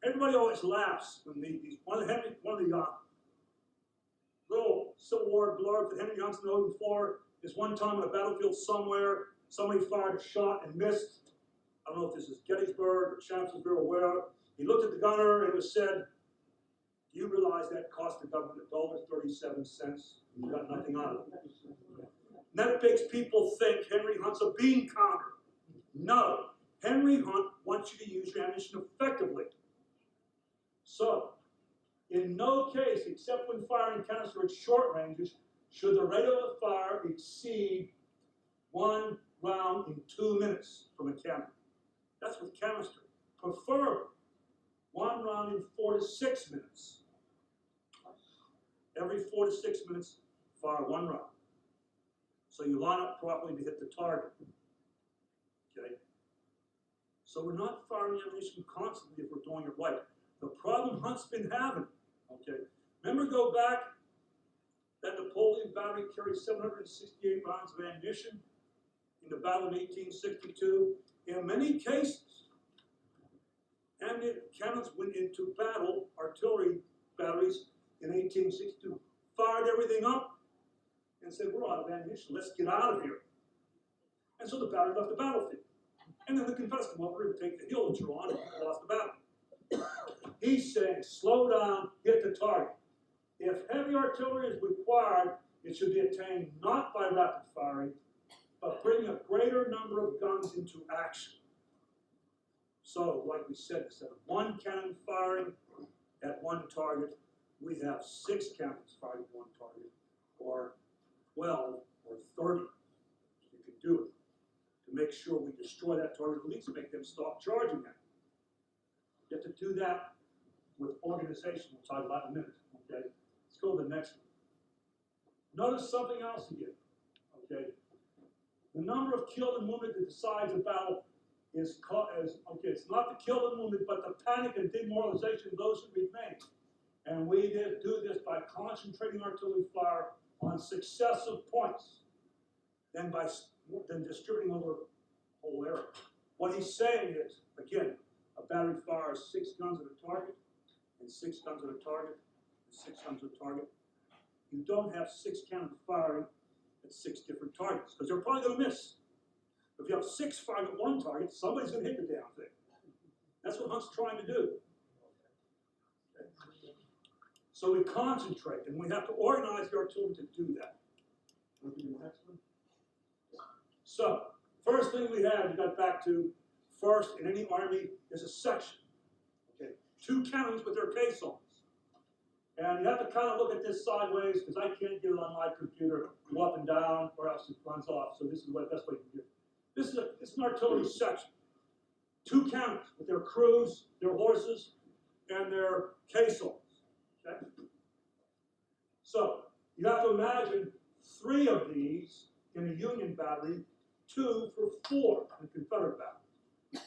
Everybody always laughs when one of the little Civil War glory that Henry Hunt's known for is one time on a battlefield somewhere, somebody fired a shot and missed. I don't know if this is Gettysburg or Chancellorsville or where. He looked at the gunner and it was said, "Do you realize that cost the government $1.37? You got nothing out of it." And that makes people think Henry Hunt's a bean counter. No, Henry Hunt wants you to use your ammunition effectively. So, in no case, except when firing canister at short ranges, should the rate of fire exceed 1 round in 2 minutes from a cannon. That's with canister. Preferably 1 round in 4 to 6 minutes. Every 4 to 6 minutes, fire 1 round. So you line up properly to hit the target. Okay? So we're not firing ammunition constantly if we're doing it right. The problem Hunt's been having, okay? Remember, go back, that Napoleon battery carried 768 rounds of ammunition in the battle of 1862. In many cases, cannons went into battle, artillery batteries in 1862, fired everything up, and said, "We're out of ammunition, let's get out of here." And so the battery left the battlefield. And then the Confederates come over and take the hill that you're on and lost the battle. He's saying, slow down, hit the target. If heavy artillery is required, it should be attained not by rapid firing, but bringing a greater number of guns into action. So, like we said, instead of 1 cannon firing at 1 target, we have 6 cannons firing at 1 target, or 12 or 30. You can do it to make sure we destroy that target, at least make them stop charging at it. You have to do that with organization, we'll talk about in a minute, okay? Let's go to the next one. Notice something else again, okay? The number of killed and wounded that decides a battle is, okay, it's not the killed and wounded, but the panic and demoralization of those who remain. And we do this by concentrating artillery fire on successive points, then distributing over the whole area. What he's saying is, again, a battery fires 6 guns at a target, and 6 guns at a target, and 6 guns at a target. You don't have 6 cannons firing at 6 different targets, because they're probably going to miss. If you have 6 firing at 1 target, somebody's going to hit the damn thing. That's what Hunt's trying to do. Okay. So we concentrate, and we have to organize the artillery to do that. Look at the next one. So, first thing we have, you got back to, first in any army is a section. Okay, 2 cannons with their caissons. And you have to kind of look at this sideways because I can't get it on my computer, go up and down, or else it runs off. So this is the best way to do it. It's an artillery section. 2 cannons with their crews, their horses, and their caissons. Okay? So you have to imagine 3 of these in a Union battery, 2 for 4 in Confederate batteries.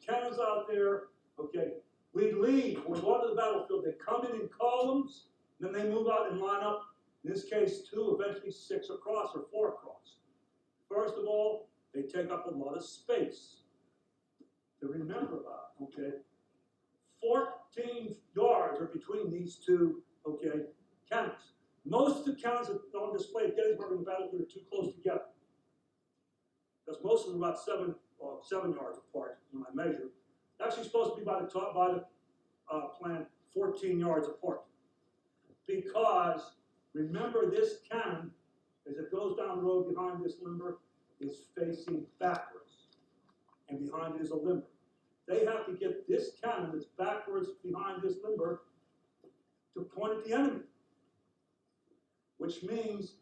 Cannons out there, okay. We leave, when we go onto the battlefield, they come in columns, then they move out and line up, in this case 2, eventually 6 across or 4 across. First of all, they take up a lot of space to remember about, okay? 14 yards are between these 2, okay, cannons. Most of the cannons that are on display at Gettysburg and the battlefield are too close together. Because most of them are about 7 yards apart when I measure. It's actually supposed to be by the top, by the plan, 14 yards apart. Because remember, this cannon, as it goes down the road behind this limber, is facing backwards. And behind it is a limber. They have to get this cannon that's backwards behind this limber to point at the enemy. Which means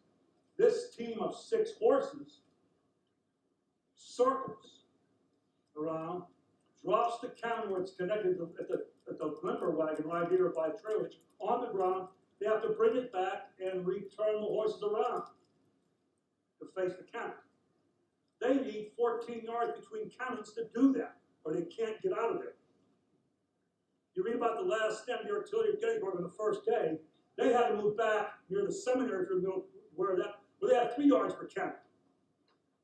this team of 6 horses circles around, drops the cannon where it's connected at the limber wagon right here by trailage on the ground. They have to bring it back and return the horses around to face the cannon. They need 14 yards between cannons to do that, or they can't get out of there. You read about the last stand of the artillery at Gettysburg on the first day. They had to move back near the seminary where they had 3 yards per cannon.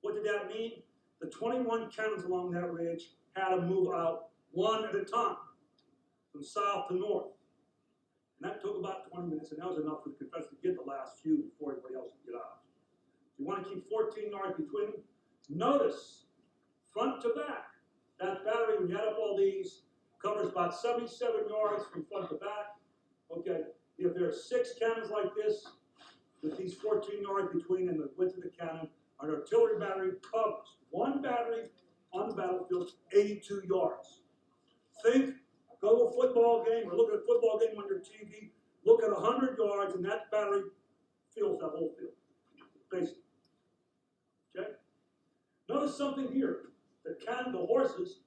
What did that mean? The 21 cannons along that ridge had to move out 1 at a time, from south to north. And that took about 20 minutes, and that was enough for the Confederates to get the last few before everybody else could get out. You want to keep 14 yards between them? Notice, front to back, that battery, when you add up all these, covers about 77 yards from front to back. Okay, if there are 6 cannons like this, with these 14 yards between and the width of the cannon, an artillery battery covers 1 battery on the battlefield, 82 yards. Think, go to a football game or look at a football game on your TV, look at 100 yards and that battery fills that whole field, basically. Okay? Notice something here. The horses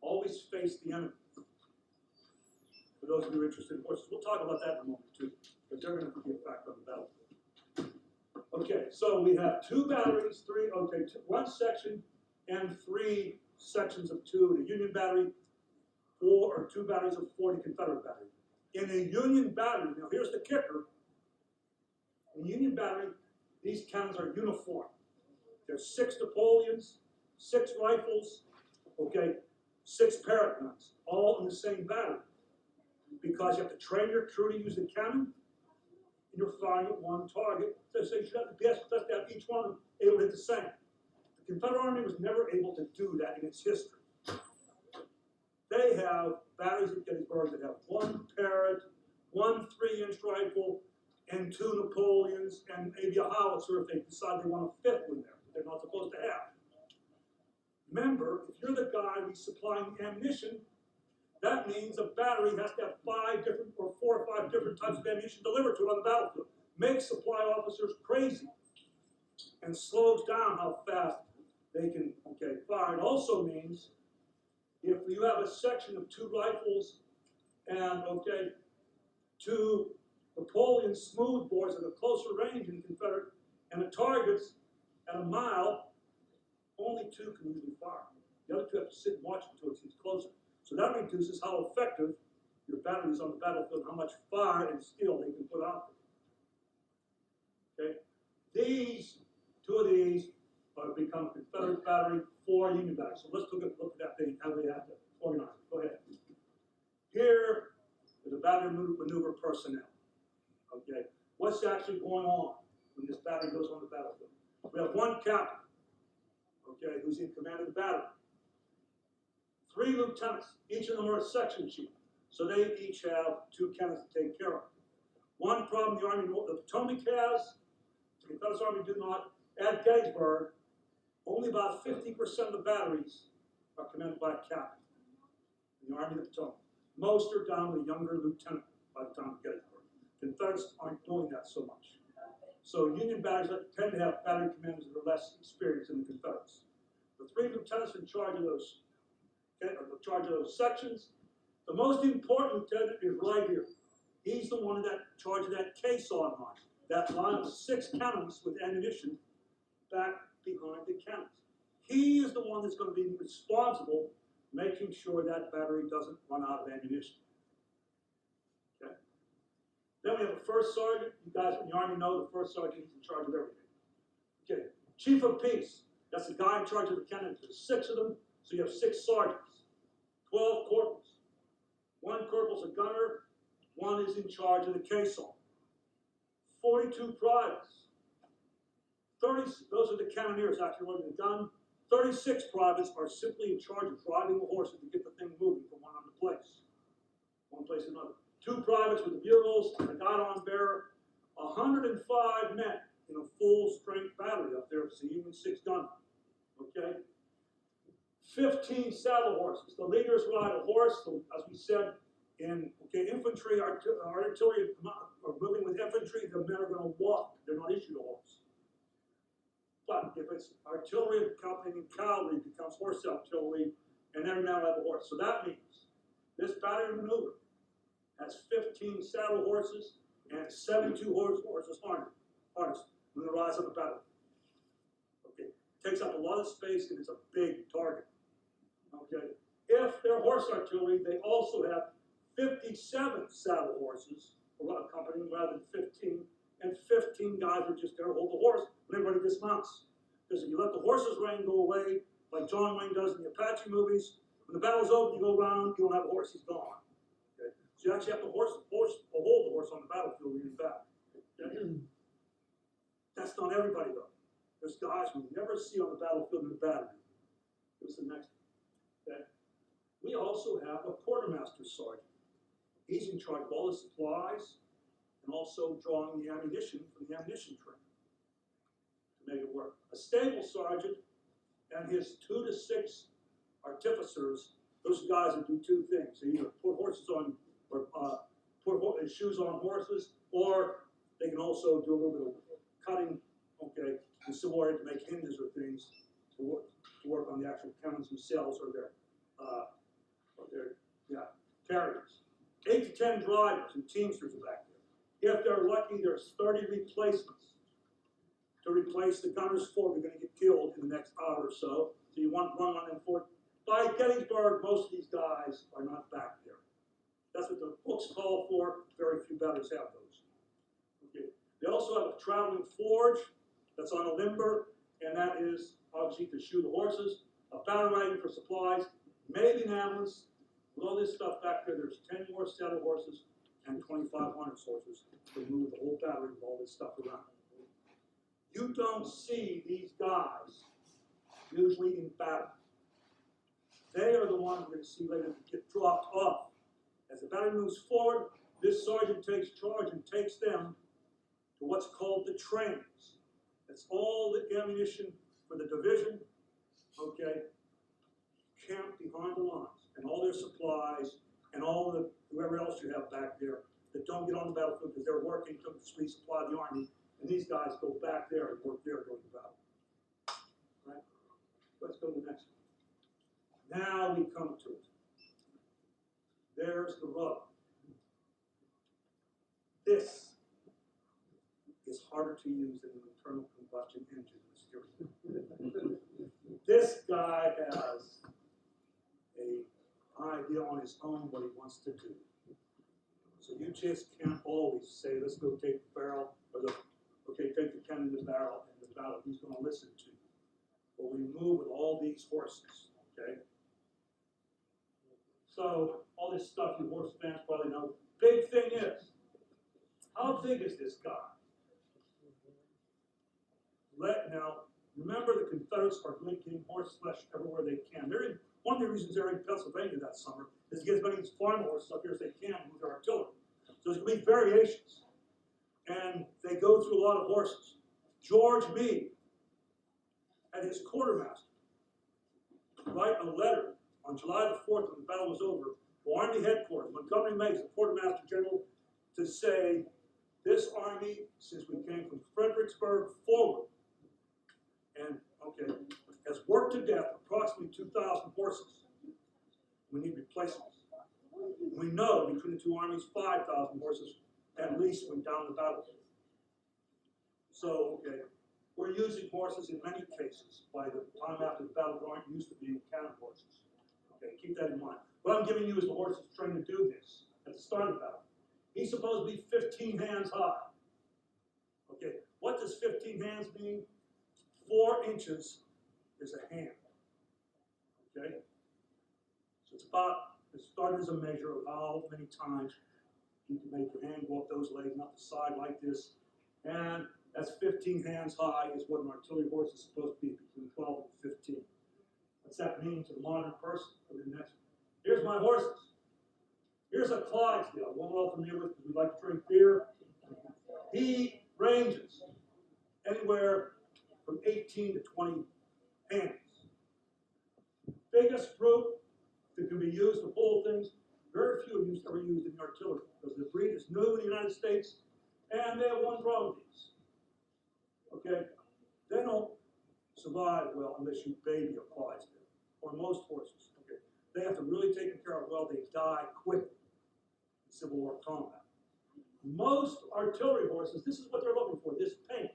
always face the enemy. For those of you who are interested in horses, we'll talk about that in a moment too, because they're going to be a factor on the battlefield. Okay, so we have 2 batteries, 1 section and 3 sections of 2. The Union battery, 4 or 2 batteries of 4, the Confederate battery. In a Union battery, now here's the kicker. In a Union battery, these cannons are uniform. There's 6 Napoleons, 6 rifles, okay, 6 parrot guns, all in the same battery. Because you have to train your crew to use the cannon, and you're firing at 1 target. So you should have the best to have each one of them able to hit the same. The Confederate Army was never able to do that in its history. They have batteries at Gettysburg that have 1 parrot, 1 3-inch rifle, and 2 Napoleons, and maybe a howitzer if they decide they want a 5th one there. They're not supposed to have. Remember, if you're the guy resupplying ammunition, that means a battery has to have 5 different or 4 or 5 different types of ammunition delivered to it on the battlefield. Makes supply officers crazy and slows down how fast they can fire. It also means if you have a section of 2 rifles and 2 Napoleon smooth bores at a closer range in Confederate and the targets at a mile, only 2 can usually fire. The other 2 have to sit and watch until it gets closer. So that reduces how effective your battery is on the battlefield, how much fire and steel they can put out there. Okay? These, 2 of these, become Confederate battery, 4 Union batteries. So let's look at that thing, how they have to organize it. Go ahead. Here is a battery maneuver personnel. Okay? What's actually going on when this battery goes on the battlefield? We have 1 captain, who's in command of the battery. 3 lieutenants, each of them are a section chief. So they each have 2 cannons to take care of. One problem the Potomac has, the Confederate Army do not, at Gettysburg, Only about 50% of the batteries are commanded by a captain in the Army of the Potomac. Most are down to a younger lieutenant by the time of Gettysburg. Confederates aren't doing that so much. So Union batteries tend to have battery commanders that are less experienced than the Confederates. The 3 lieutenants in charge of those, okay, are in charge of those sections. The most important lieutenant is right here. He's the one that charge of that caisson line. That line of 6 cannons with ammunition back behind the cannons. He is the one that's going to be responsible making sure that battery doesn't run out of ammunition. Okay? Then we have a first sergeant. You guys in the Army know the first sergeant is in charge of everything. Okay. Chief of Peace. That's the guy in charge of the cannons. There's 6 of them, so you have 6 sergeants. 12 corporals. 1 corporal's a gunner. 1 is in charge of the caisson. 42 privates. 30, those are the cannoneers actually running the gun. 36 privates are simply in charge of driving the horses to get the thing moving from one place to another. 2 privates with the bugles and a guidon bearer. 105 men in a full-strength battery up there, so even 6 gun. Okay? 15 saddle horses. The leaders ride a horse, so as we said, infantry, artillery are moving with infantry, the men are going to walk. They're not issued a horse. But if it's artillery accompanying cavalry, it becomes horse artillery, and they're now have a horse. So that means this battery maneuver has 15 saddle horses and 72 horses harnessed when they rise on the battle. Okay, takes up a lot of space and it's a big target. Okay, if they're horse artillery, they also have 57 saddle horses accompanying rather than 15, and 15 guys are just there to hold the horse when everybody dismounts. Because if you let the horse's rein go away, like John Wayne does in the Apache movies, when the battle's over, you go around, you don't have a horse, he's gone. Okay? So you actually have to hold the horse on the battlefield when you're back. Okay? That's not everybody though. There's guys we never see on the battlefield in the battery. Here's the next one. Okay? We also have a Quartermaster Sergeant. He's in charge of all the supplies and also drawing the ammunition from the ammunition train to make it work. A stable sergeant and his 2 to 6 artificers, those guys that do 2 things. They either put horses on, or put shoes on horses, or they can also do a little bit of cutting, okay, in civil war to make hinges or things to work on the actual cannons themselves or their carriers. 8 to 10 drivers and teamsters are back there. If they're lucky, there's 30 replacements to replace the gunners 4 who are going to get killed in the next hour or so. So you want one on them 4. By Gettysburg, most of these guys are not back there. That's what the books call for. Very few batteries have those. Okay. They also have a traveling forge that's on a limber, and that is obviously to shoe the horses. A battle wagon for supplies, maybe an ambulance. With all this stuff back there, there's 10 more saddle horses and 2,500 horses to move the whole battery with all this stuff around. You don't see these guys usually in battle. They are the ones we're going to see later that get dropped off. As the battery moves forward, this sergeant takes charge and takes them to what's called the trains. That's all the ammunition for the division, okay, camped behind the lines. And all their supplies, and all the whoever else you have back there that don't get on the battlefield because they're working to resupply the army, and these guys go back there and work there during the battle. Right? Let's go to the next one. Now we come to it. There's the rub. This is harder to use than an internal combustion engine. This guy has an idea on his own what he wants to do. So you just can't always say, let's go take the barrel, or take the cannon in the barrel, and the battle he's going to listen to. But we move with all these horses, okay? So all this stuff you horse fans probably know. Big thing is, how big is this guy? Now, remember the Confederates are getting horse flesh everywhere they can. One of the reasons they're in Pennsylvania that summer is to get as many farm horses up here as they can with their artillery. So there's going to be variations. And they go through a lot of horses. George Meade had his quartermaster write a letter on July the 4th when the battle was over to Army headquarters, Montgomery Meigs, the Quartermaster General, to say, this army, since we came from Fredericksburg forward, and, okay, has worked to death approximately 2,000 horses. We need replacements. We know between the two armies, 5,000 horses at least went down the battlefield. So, okay, we're using horses in many cases by the time after the battle aren't used to being cannon horses. Okay, keep that in mind. What I'm giving you is the horses trained to do this at the start of the battle. He's supposed to be 15 hands high. Okay, what does 15 hands mean? 4 inches is a hand. Okay? So it's about, it started as a measure of how many times you can make your hand go up those legs, not the side like this. And that's 15 hands high is what an artillery horse is supposed to be, between 12 and 15. What's that mean to the modern person? For the next, here's my horses. Here's a Clydesdale, one we're all familiar with because we like to drink beer. He ranges anywhere from 18 to 20 hands. Biggest group that can be used to pull things, very few of you ever used in the artillery because the breed is new in the United States and they have one problem with these. Okay? They don't survive well unless you baby a Clydesdale, or most horses. Okay? They have to really take care of well, they die quickly in Civil War combat. Most artillery horses, this is what they're looking for, this paint.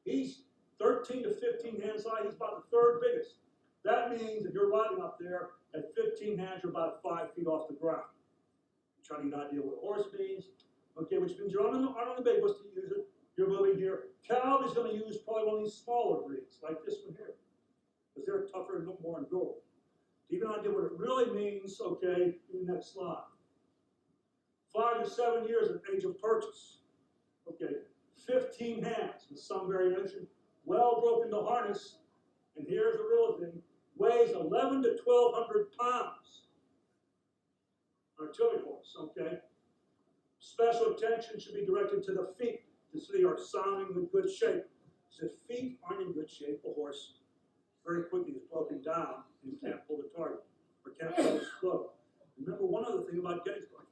He's 13 to 15 hands high, he's about the 3rd biggest. That means if you're riding up there at 15 hands, you're about 5 feet off the ground. I'm trying to get an idea what a horse means. Okay, which means you're on the big ones to use it. You're moving here. Cavalry's going to use probably one of these smaller breeds, like this one here, because they're tougher and more endurable. To give you an idea what it really means, okay, in the next slide. 5 to 7 years of age of purchase. Okay, 15 hands with some variation, well broken to harness, and here's the real thing, weighs 11 to 1,200 pounds. Artillery horse, okay? Special attention should be directed to the feet to see they are sounding in good shape. If the feet aren't in good shape, the horse very quickly is broken down and you can't pull the target or can't pull the slow. Remember one other thing about Gettysburg.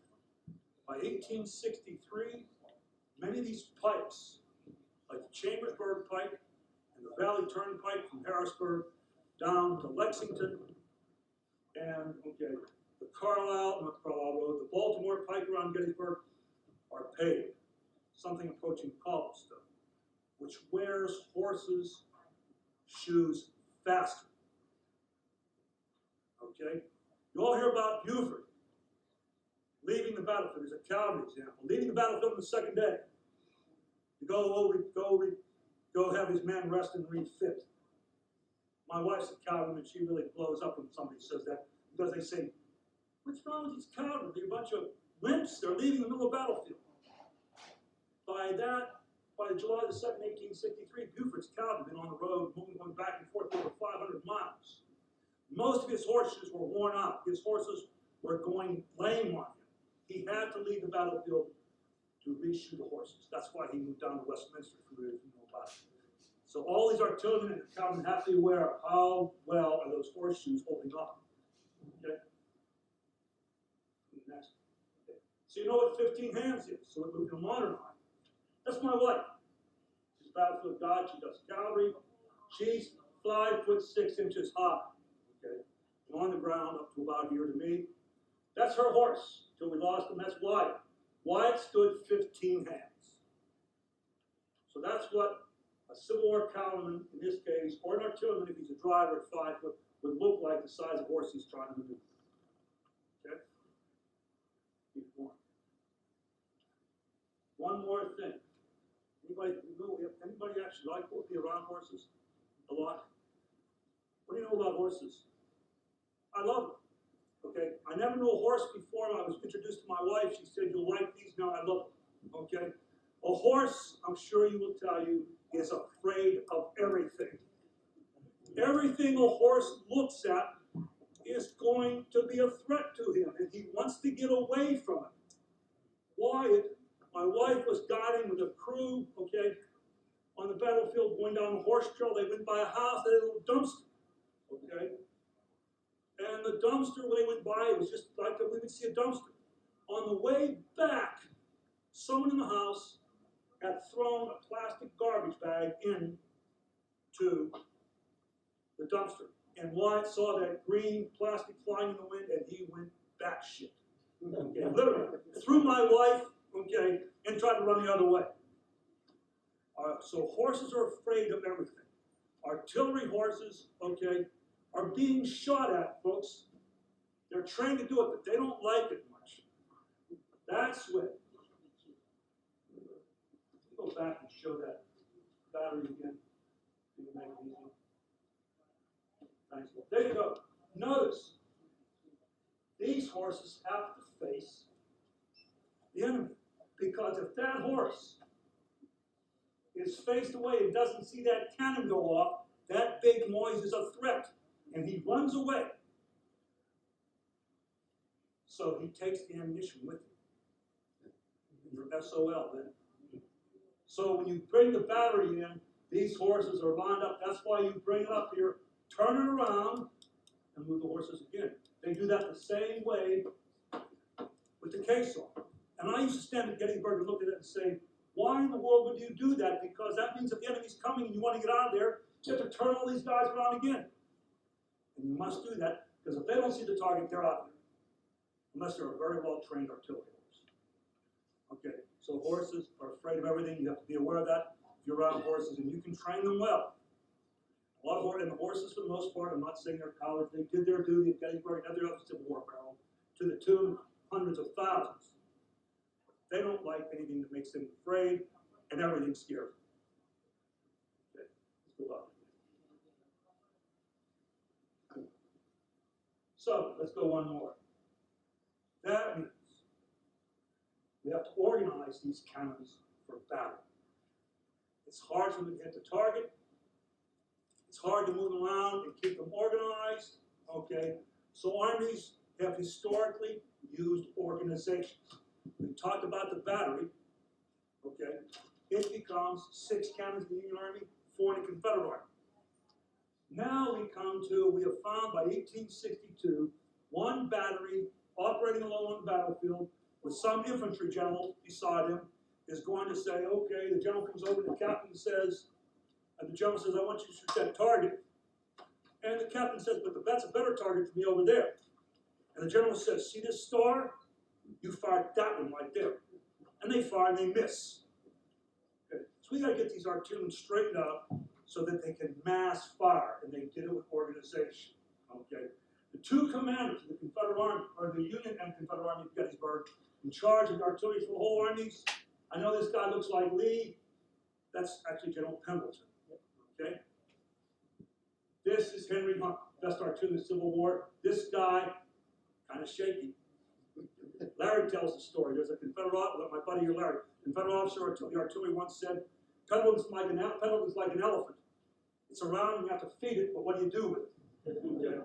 By 1863, many of these pikes, like the Chambersburg pike and the Valley Turnpike from Harrisburg down to Lexington, and okay, the Carlisle, not the Carlisle Road, the Baltimore pike around Gettysburg are paved, something approaching cobblestone, which wears horses' shoes faster. Okay? You all hear about Buford leaving the battlefield. There's a cavalry example. Leaving the battlefield on the 2nd day. To go have his men rest and refit. My wife's a cavalryman. She really blows up when somebody says that because they say, "What's wrong with these cavalry? They're a bunch of wimps. They're leaving the middle of the battlefield." By July the 2nd, 1863, Buford's cavalry had been on the road, going back and forth over 500 miles. Most of his horses were worn out. His horses were going lame on him. He had to leave the battlefield to reshoe the horses. That's why he moved down to Westminster for those who know about it. So all these artillerymen and cavalrymen have to be aware of how well are those horseshoes holding up. Okay? Next. Okay. So you know what 15 hands is, so we can modernize. That's my wife. She's battlefield guide, she does cavalry. She's 5'6" high. Okay? And on the ground up to about here to me. That's her horse, till we lost him, that's Wyatt. Wyatt stood 15 hands. So that's what a Civil War cavalryman, in this case, or an artilleryman, if he's a driver at 5 foot, would look like the size of horse he's trying to maneuver. Okay? Keep going. One more thing. Anybody actually like to be around horses a lot? What do you know about horses? I love them. Okay, I never knew a horse before I was introduced to my wife. She said, "You'll like these now." I love them. Okay, a horse, I'm sure you will tell you, is afraid of everything. Everything a horse looks at is going to be a threat to him, and he wants to get away from it. Wyatt, my wife was guiding with a crew, okay, on the battlefield going down the horse trail, they went by a house, they had a little dumpster, okay? And the dumpster, when they went by, it was just like we would see a dumpster. On the way back, someone in the house had thrown a plastic garbage bag into the dumpster. And Wyatt saw that green plastic flying in the wind, and he went batshit. Okay, literally, threw my wife, okay, and tried to run the other way. So horses are afraid of everything. Artillery horses, okay, are being shot at, folks. They're trained to do it, but they don't like it much. That's what. Go back and show that battery again. You can make it easy. Thanks. There you go. Notice, these horses have to face the enemy. Because if that horse is faced away and doesn't see that cannon go off, that big noise is a threat. And he runs away. So he takes the ammunition with him. You're SOL then. So when you bring the battery in, these horses are lined up. That's why you bring it up here, turn it around, and move the horses again. They do that the same way with the caisson. And I used to stand at Gettysburg and look at it and say, why in the world would you do that? Because that means if the enemy's coming and you want to get out of there, you have to turn all these guys around again. And you must do that, because if they don't see the target, they're out there. Unless they're a very well-trained artillery horse. Okay, so horses are afraid of everything. You have to be aware of that if you're around horses, and you can train them well. A lot of horses, and the horses, for the most part, I'm not saying they're cowards. They did their duty at Gettysburg and every other Civil War battle to the tune of hundreds of thousands. They don't like anything that makes them afraid, and everything scares them. Okay, let's go on. So, let's go one more. That means we have to organize these cannons for battle. It's hard for them to hit the target. It's hard to move them around and keep them organized. Okay, so armies have historically used organizations. We talked about the battery. Okay, it becomes 6 cannons in the Union Army, 4 in the Confederate Army. Now we have found by 1862, 1 battery operating alone on the battlefield with some infantry general beside him is going to say, okay, the general comes over and the captain says, and the general says, I want you to shoot that target. And the captain says, but that's a better target for me over there. And the general says, see this star? You fired that one right there. And they fire and they miss. Okay. So we got to get these artillery straightened out so that they can mass fire, and they did it with organization. Okay. The 2 commanders of the Confederate Army, or the Union and Confederate Army of Gettysburg, in charge of the artillery for the whole armies. I know this guy looks like Lee. That's actually General Pendleton. Okay? This is Henry Hunt, best artillery in the Civil War. This guy, kind of shaky. Larry tells the story. There's a Confederate officer, my buddy here, Larry, Confederate officer of the artillery once said, Pendleton's like an elephant. It's around and you have to feed it, but what do you do with it? Okay.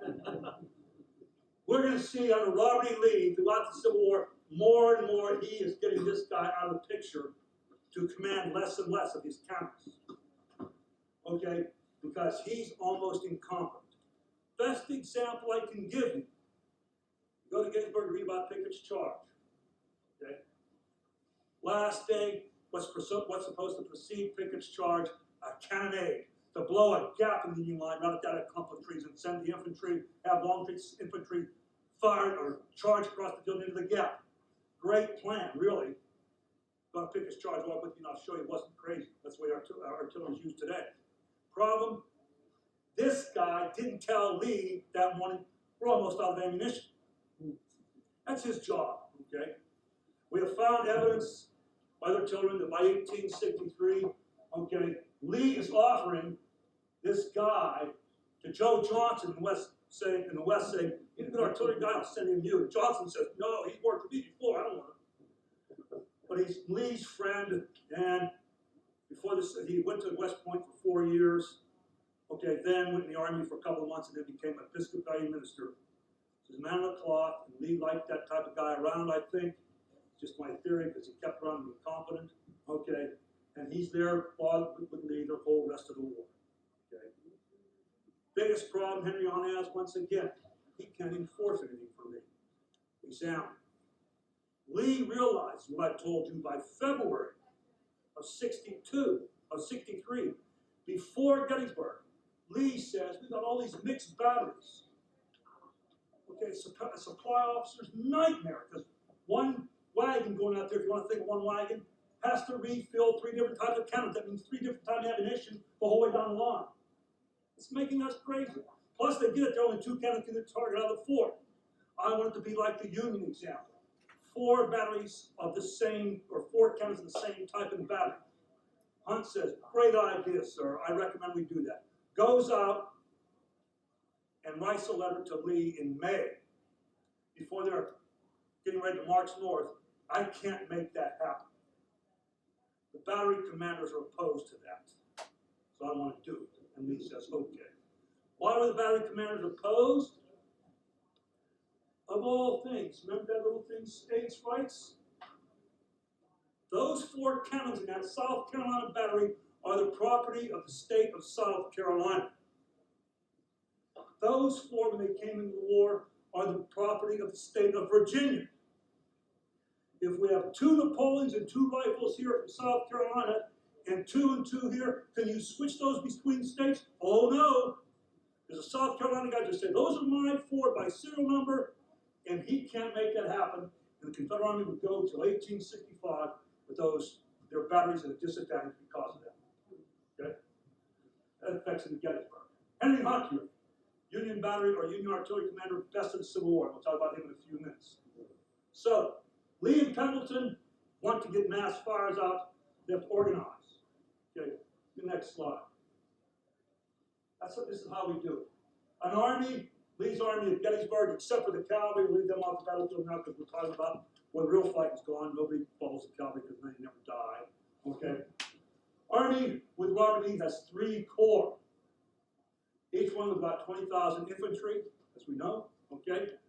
We're going to see under Robert E. Lee, throughout the Civil War, more and more he is getting this guy out of the picture to command less and less of his cannons. Okay? Because he's almost incompetent. Best example I can give you. Go to Gettysburg and read about Pickett's charge. Okay? Last day, what's supposed to precede Pickett's charge? A cannonade to blow a gap in the Union line, run it down a clump of trees, and send the infantry, have long-range infantry fire or charge across the field into the gap. Great plan, really. Going to Pickett's charge, walk with you, and I'll show you it wasn't crazy. That's the way our artillery is used today. Problem, this guy didn't tell Lee that morning, we're almost out of ammunition. That's his job, okay? We have found evidence by the artillery that by 1863, okay, Lee is offering this guy to Joe Johnson in the West, saying, he's a good artillery guy, I'll send him you. And Johnson says, no, he's worked for me before, I don't want him. But he's Lee's friend, and before this, he went to West Point for 4 years. Okay, then went in the Army for a couple of months and then became an Episcopalian minister. He's a man of the cloth, and Lee liked that type of guy around, I think. Just my theory, because he kept around incompetent. Okay, And he's there with Lee the whole rest of the war. Okay. Biggest problem Henry on has, once again, he can't enforce anything for Lee. Example. Lee realized what I told you by February of 63, before Gettysburg. Lee says, we've got all these mixed batteries. Okay, a supply officer's nightmare, because one wagon going out there, if you want to think of one wagon, has to refill 3 different types of cannons. That means 3 different types of ammunition the whole way down the line. It's making us crazy. Plus, they get it, there are only 2 cannons to the target out of the 4. I want it to be like the Union example. 4 batteries of the same, or 4 cannons of the same type of battery. Hunt says, great idea, sir. I recommend we do that. Goes out and writes a letter to Lee in May, before they're getting ready to march north. I can't make that happen. The battery commanders are opposed to that. So I want to do it. And Lee says, okay. Why were the battery commanders opposed? Of all things, remember that little thing, states' rights? Those 4 cannons in that South Carolina battery are the property of the state of South Carolina. Those 4, when they came into the war, are the property of the state of Virginia. If we have 2 Napoleons and 2 rifles here from South Carolina, and 2 and 2 here, can you switch those between states? Oh no. There's a South Carolina guy just said, those are my 4 by serial number, and he can't make that happen. And the Confederate Army would go until 1865 with their batteries at a disadvantage because of that. Okay? That affects the Gettysburg. Henry Hunt here, Union battery or Union artillery commander, best of the Civil War. We'll talk about him in a few minutes. So, Lee and Pendleton want to get mass fires out. They have to organize. Okay, the next slide. This is how we do it. An army, Lee's army at Gettysburg, except for the cavalry, we'll leave them off the battlefield now because we're talking about when the real fight is gone. Nobody follows the cavalry because they never die. Okay. Army with Robert Lee has 3 corps. Each one with about 20,000 infantry, as we know. Okay.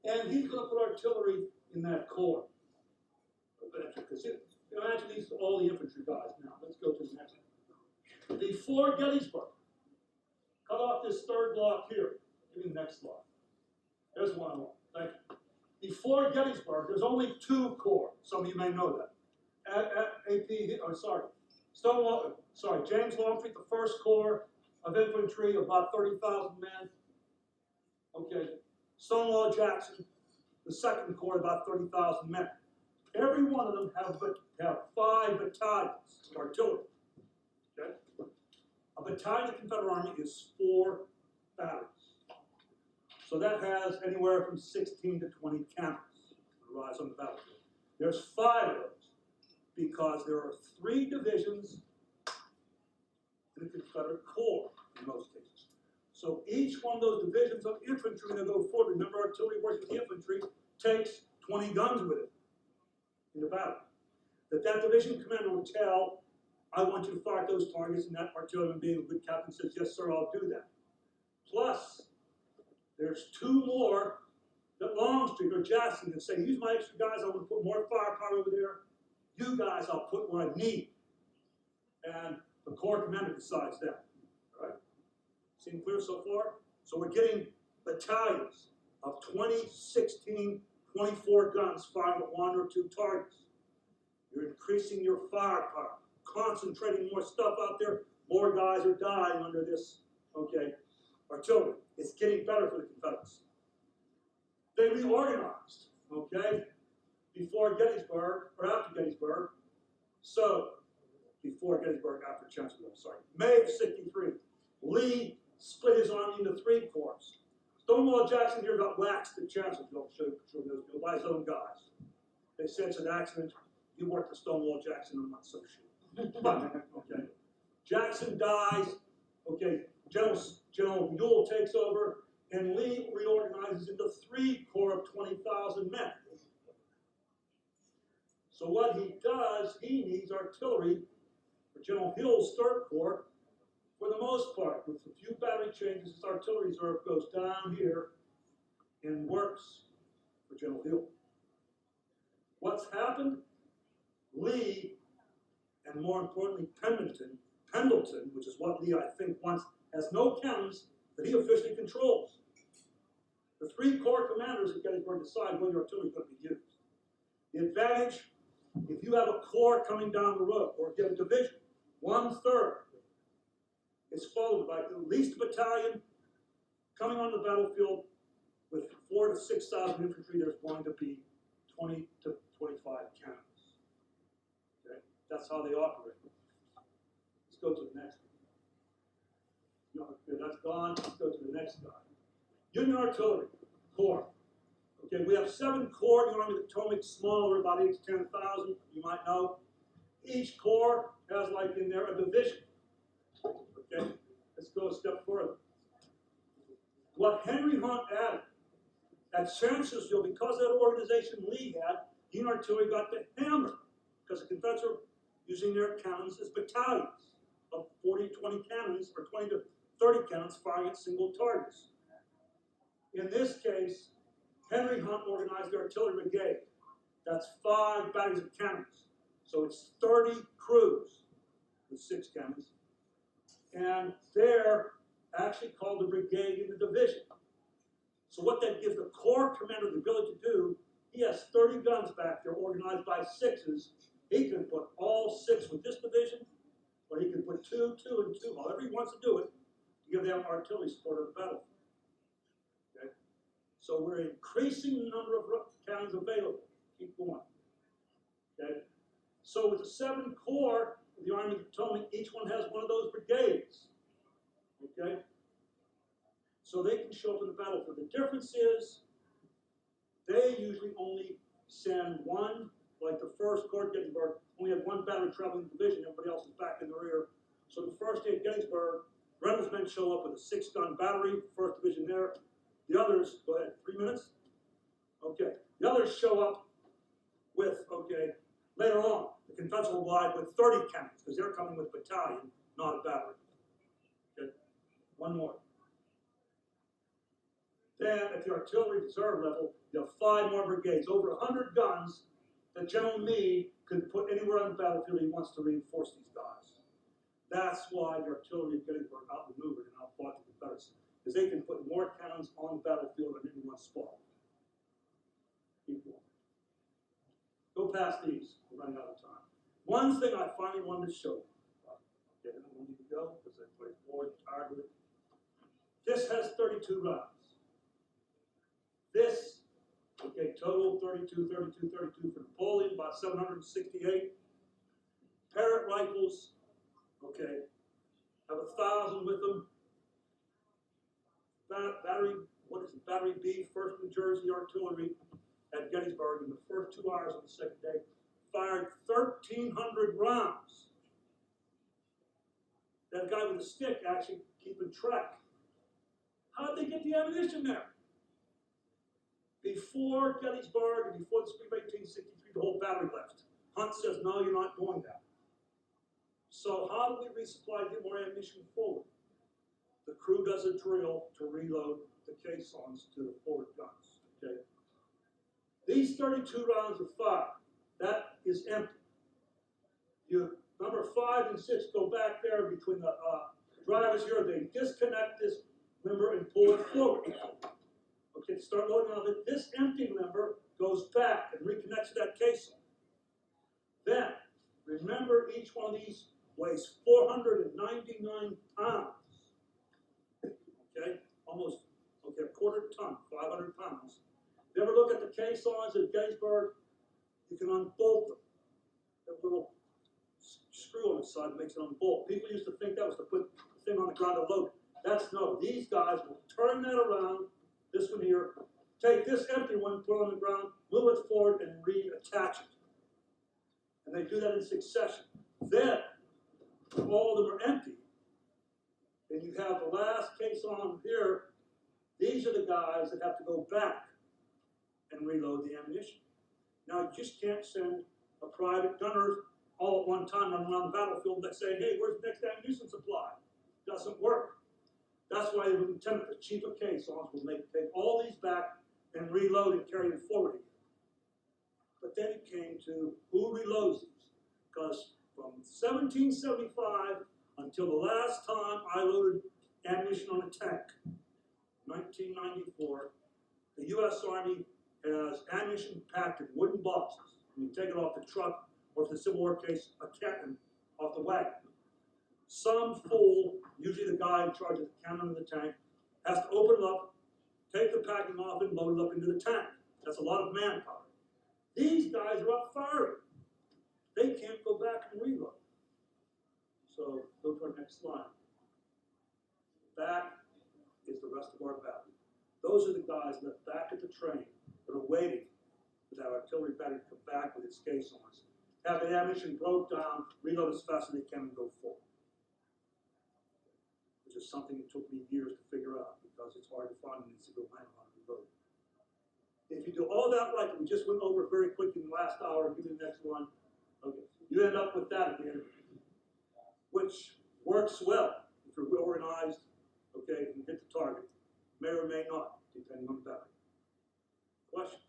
And he's going to put artillery in that corps. Because imagine these are all the infantry guys now. Let's go to the next one. Before Gettysburg, cut off this 3rd block here. Give me the next slide. There's one I want. Thank you. Before Gettysburg, there's only 2 corps. Some of you may know that. James Longstreet, the 1st Corps of Infantry, about 30,000 men. Okay. Stonewall Jackson, the 2nd Corps, about 30,000 men. Every one of them have 5 battalions of artillery. Okay? A battalion of the Confederate Army is 4 batteries. So that has anywhere from 16 to 20 cannons that rise on the battlefield. There's 5 of those because there are 3 divisions in the Confederate Corps in most cases. So each one of those divisions of infantry that go forward, remember artillery works with the infantry, takes 20 guns with it in the battle. That division commander would tell, I want you to fire at those targets, and that artilleryman being a good captain says, yes sir, I'll do that. Plus, there's 2 more that Longstreet or Jackson can say, use my extra guys, I want to put more firepower over there. You guys, I'll put where I need. And the Corps commander decides that. All right? Seem clear so far? So we're getting battalions of 20, 16, 24 guns firing at 1 or 2 targets. You're increasing your firepower, concentrating more stuff out there. More guys are dying under this, okay, artillery. It's getting better for the Confederates. They reorganized, okay, before Gettysburg, or after Gettysburg. So, before Gettysburg, after Chancellorsville, sorry. May of 63, Lee split his army into 3 corps. Stonewall Jackson here got waxed at Chancellorsville by his own guys. They said it's an accident. You worked for Stonewall Jackson, I'm not so sure. But, okay. Jackson dies. Okay, General Ewell takes over, and Lee reorganizes into 3 corps of 20,000 men. So what he does, he needs artillery for General Hill's 3rd Corps. For the most part, with a few battery changes, his artillery reserve goes down here and works for General Hill. What's happened? Lee and more importantly, Pendleton, which is what Lee, I think, wants, has no cannons that he officially controls. The three corps commanders at Gettysburg decide whether artillery is going to be used. The advantage, if you have a corps coming down the road, or if you have a division, 1/3 is followed by at least a battalion coming on the battlefield with 4,000 to 6,000 infantry. There's going to be 20 to 25 cannons. Okay? That's how they operate. Let's go to the next one. Okay, that's gone. Let's go to the next guy. Union Artillery Corps. Okay, we have 7 corps in the Army of the Potomac, smaller, about 8 to 10,000, you might know. Each corps has, like in there, a division. Okay, let's go a step further. What Henry Hunt added at Chancellorsville, because of that organization Lee had, Union Artillery got the hammer, because the Confederates are using their cannons as battalions of 40 to 20 cannons, or 20 to 30 cannons firing at single targets. In this case, Henry Hunt organized the artillery brigade. That's 5 batteries of cannons. So it's 30 crews with 6 cannons. And they're actually called the brigade in the division. So what that gives the corps commander the ability to do, he has 30 guns back there organized by 6s. He can put all 6 with this division, or he can put 2, 2, and 2, however he wants to do it, to give them artillery support of the battlefield. Okay? So we're increasing the number of cannons available. Keep going. Okay? So with the 7 corps of the Army of the Potomac, each one has one of those brigades. Okay? So they can show up in the battlefield. The difference is they usually only send one, like the 1st Corps at Gettysburg, only had 1 battery traveling division, everybody else is back in the rear. So the first day at Gettysburg, Reynolds men show up with a 6-gun battery, 1st division there. The others, go ahead, 3 minutes? Okay. The others show up with, okay, later on, the Confederates will arrive with 30 cannons, because they're coming with a battalion, not a battery. Okay. One more. Then, at the artillery reserve level, you have 5 more brigades, over 100 guns that General Meade could put anywhere on the battlefield he wants to reinforce these guys. That's why the artillery at Gettysburg outmaneuvered and outfought the Confederates, because they can put more cannons on the battlefield than any one spot. Keep going. Go past these. We're running out of time. One thing I finally wanted to show you. Okay, I don't need to go because everybody's bored and tired with it. This has 32 rounds. This, okay, total 32 for Napoleon, about 768. Parrott rifles, okay, have 1,000 with them. Battery, what is it? Battery B, 1st New Jersey Artillery at Gettysburg in the first 2 hours of the 2nd day, fired 1,300 rounds. That guy with the stick actually keeping track. How did they get the ammunition there? Before Gettysburg and before the spring of 1863, the whole battery left. Hunt says, no, you're not going there. So how do we resupply, get more ammunition forward? The crew does a drill to reload the caissons to the forward guns. Okay. These 32 rounds of fire, that is empty. You, number 5 and 6 go back there between the drivers here. They disconnect this limber and pull it forward. Okay, start loading on it. This empty limber goes back and reconnects to that caisson. Then, remember each one of these weighs 499 pounds. Okay, almost, okay, a quarter ton, 500 pounds. If you ever look at the caissons at Gettysburg, you can unbolt them. That little screw on the side makes it unbolt. People used to think that was to put the thing on the ground to load it. That's no, these guys will turn that around, this one here, take this empty one, put it on the ground, move it forward, and reattach it. And they do that in succession. Then, all of them are empty. And you have the last caisson here. These are the guys that have to go back and reload the ammunition. Now, you just can't send a private gunner all at one time running around the battlefield that say, hey, where's the next ammunition supply? Doesn't work. That's why the lieutenant, the chief of caissons, will take all these back and reload and carry them forward again. But then it came to who reloads these? Because from 1775 until the last time I loaded ammunition on a tank, 1994, the U.S. Army has ammunition packed in wooden boxes. You take it off the truck, or if the Civil War case, a cannon off the wagon. Some fool, usually the guy in charge of the cannon in the tank, has to open it up, take the packing off, and load it up into the tank. That's a lot of manpower. These guys are up firing. They can't go back and reload. So go to our next slide. That is the rest of our battery. Those are the guys left back at the train that are waiting for that artillery battery to come back with its caissons. Have the ammunition broke down, reload as fast as they can, and go forward. Which is something that took me years to figure out because it's hard to find in civil land how to reload. If you do all that right, we just went over it very quickly in the last hour, give me the next one. Okay, you end up with that at the end, which works well if you're organized, okay, and hit the target. May or may not, depending on the battery. Questions?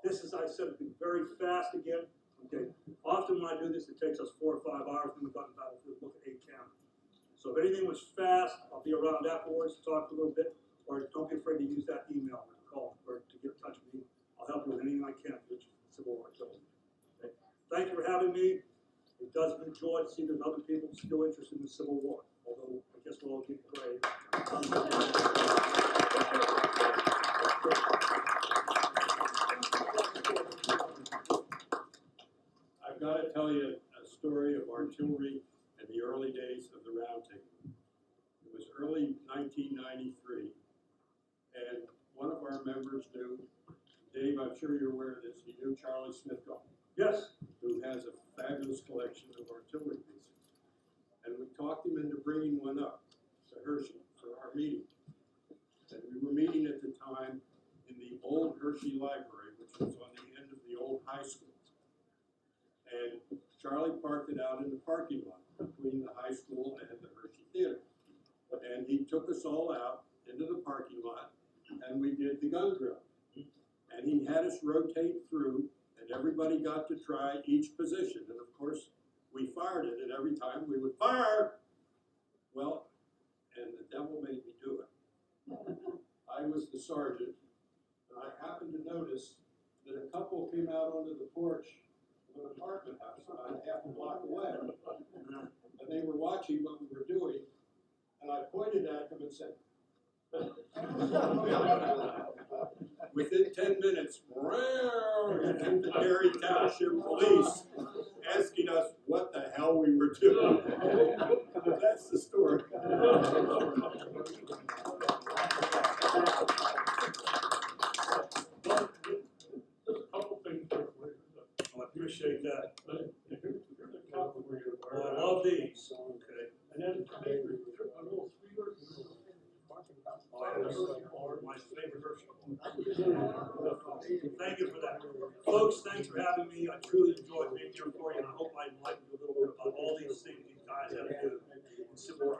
This, as I said, will be very fast again. Okay. Often when I do this, it takes us 4 or 5 hours when we've gotten battlefield, look at 8 cameras. So if anything was fast, I'll be around afterwards to talk a little bit, or don't be afraid to use that email or call or to get in touch with me. I'll help you with anything I can, which is Civil War artillery. Okay. Thank you for having me. It does me joy to see there's other people still interested in the Civil War, although I guess we're all getting gray. I've got to tell you a story of artillery in the early days of the Round Table. It was early 1993, and one of our members knew, Dave, I'm sure you're aware of this, he knew Charlie Smithcomb. Yes. Who has a fabulous collection of artillery pieces. And we talked him into bringing one up to Hershey for our meeting. And we were meeting at the time in the old Hershey Library, which was on the end of the old high school. And Charlie parked it out in the parking lot between the high school and the Hershey Theater. And he took us all out into the parking lot, and we did the gun drill. And he had us rotate through, and everybody got to try each position. And of course, we fired it, and every time we would fire, well, and the devil made me do it. I was the sergeant, and I happened to notice that a couple came out onto the porch of an apartment house about half a block away. And they were watching what we were doing, and I pointed at them and said, within 10 minutes, came the Derry Township Police asking us what the hell we were doing. That's the story. Just a couple things there for you. I appreciate that. Here's a couple for you. Oh, I love these. Okay. And then a little sweeter. My favorite version. Thank you for that. Folks, thanks for having me. I truly enjoyed being here for you, and I hope I enlightened you a little bit about all these things these guys have to do in Civil War.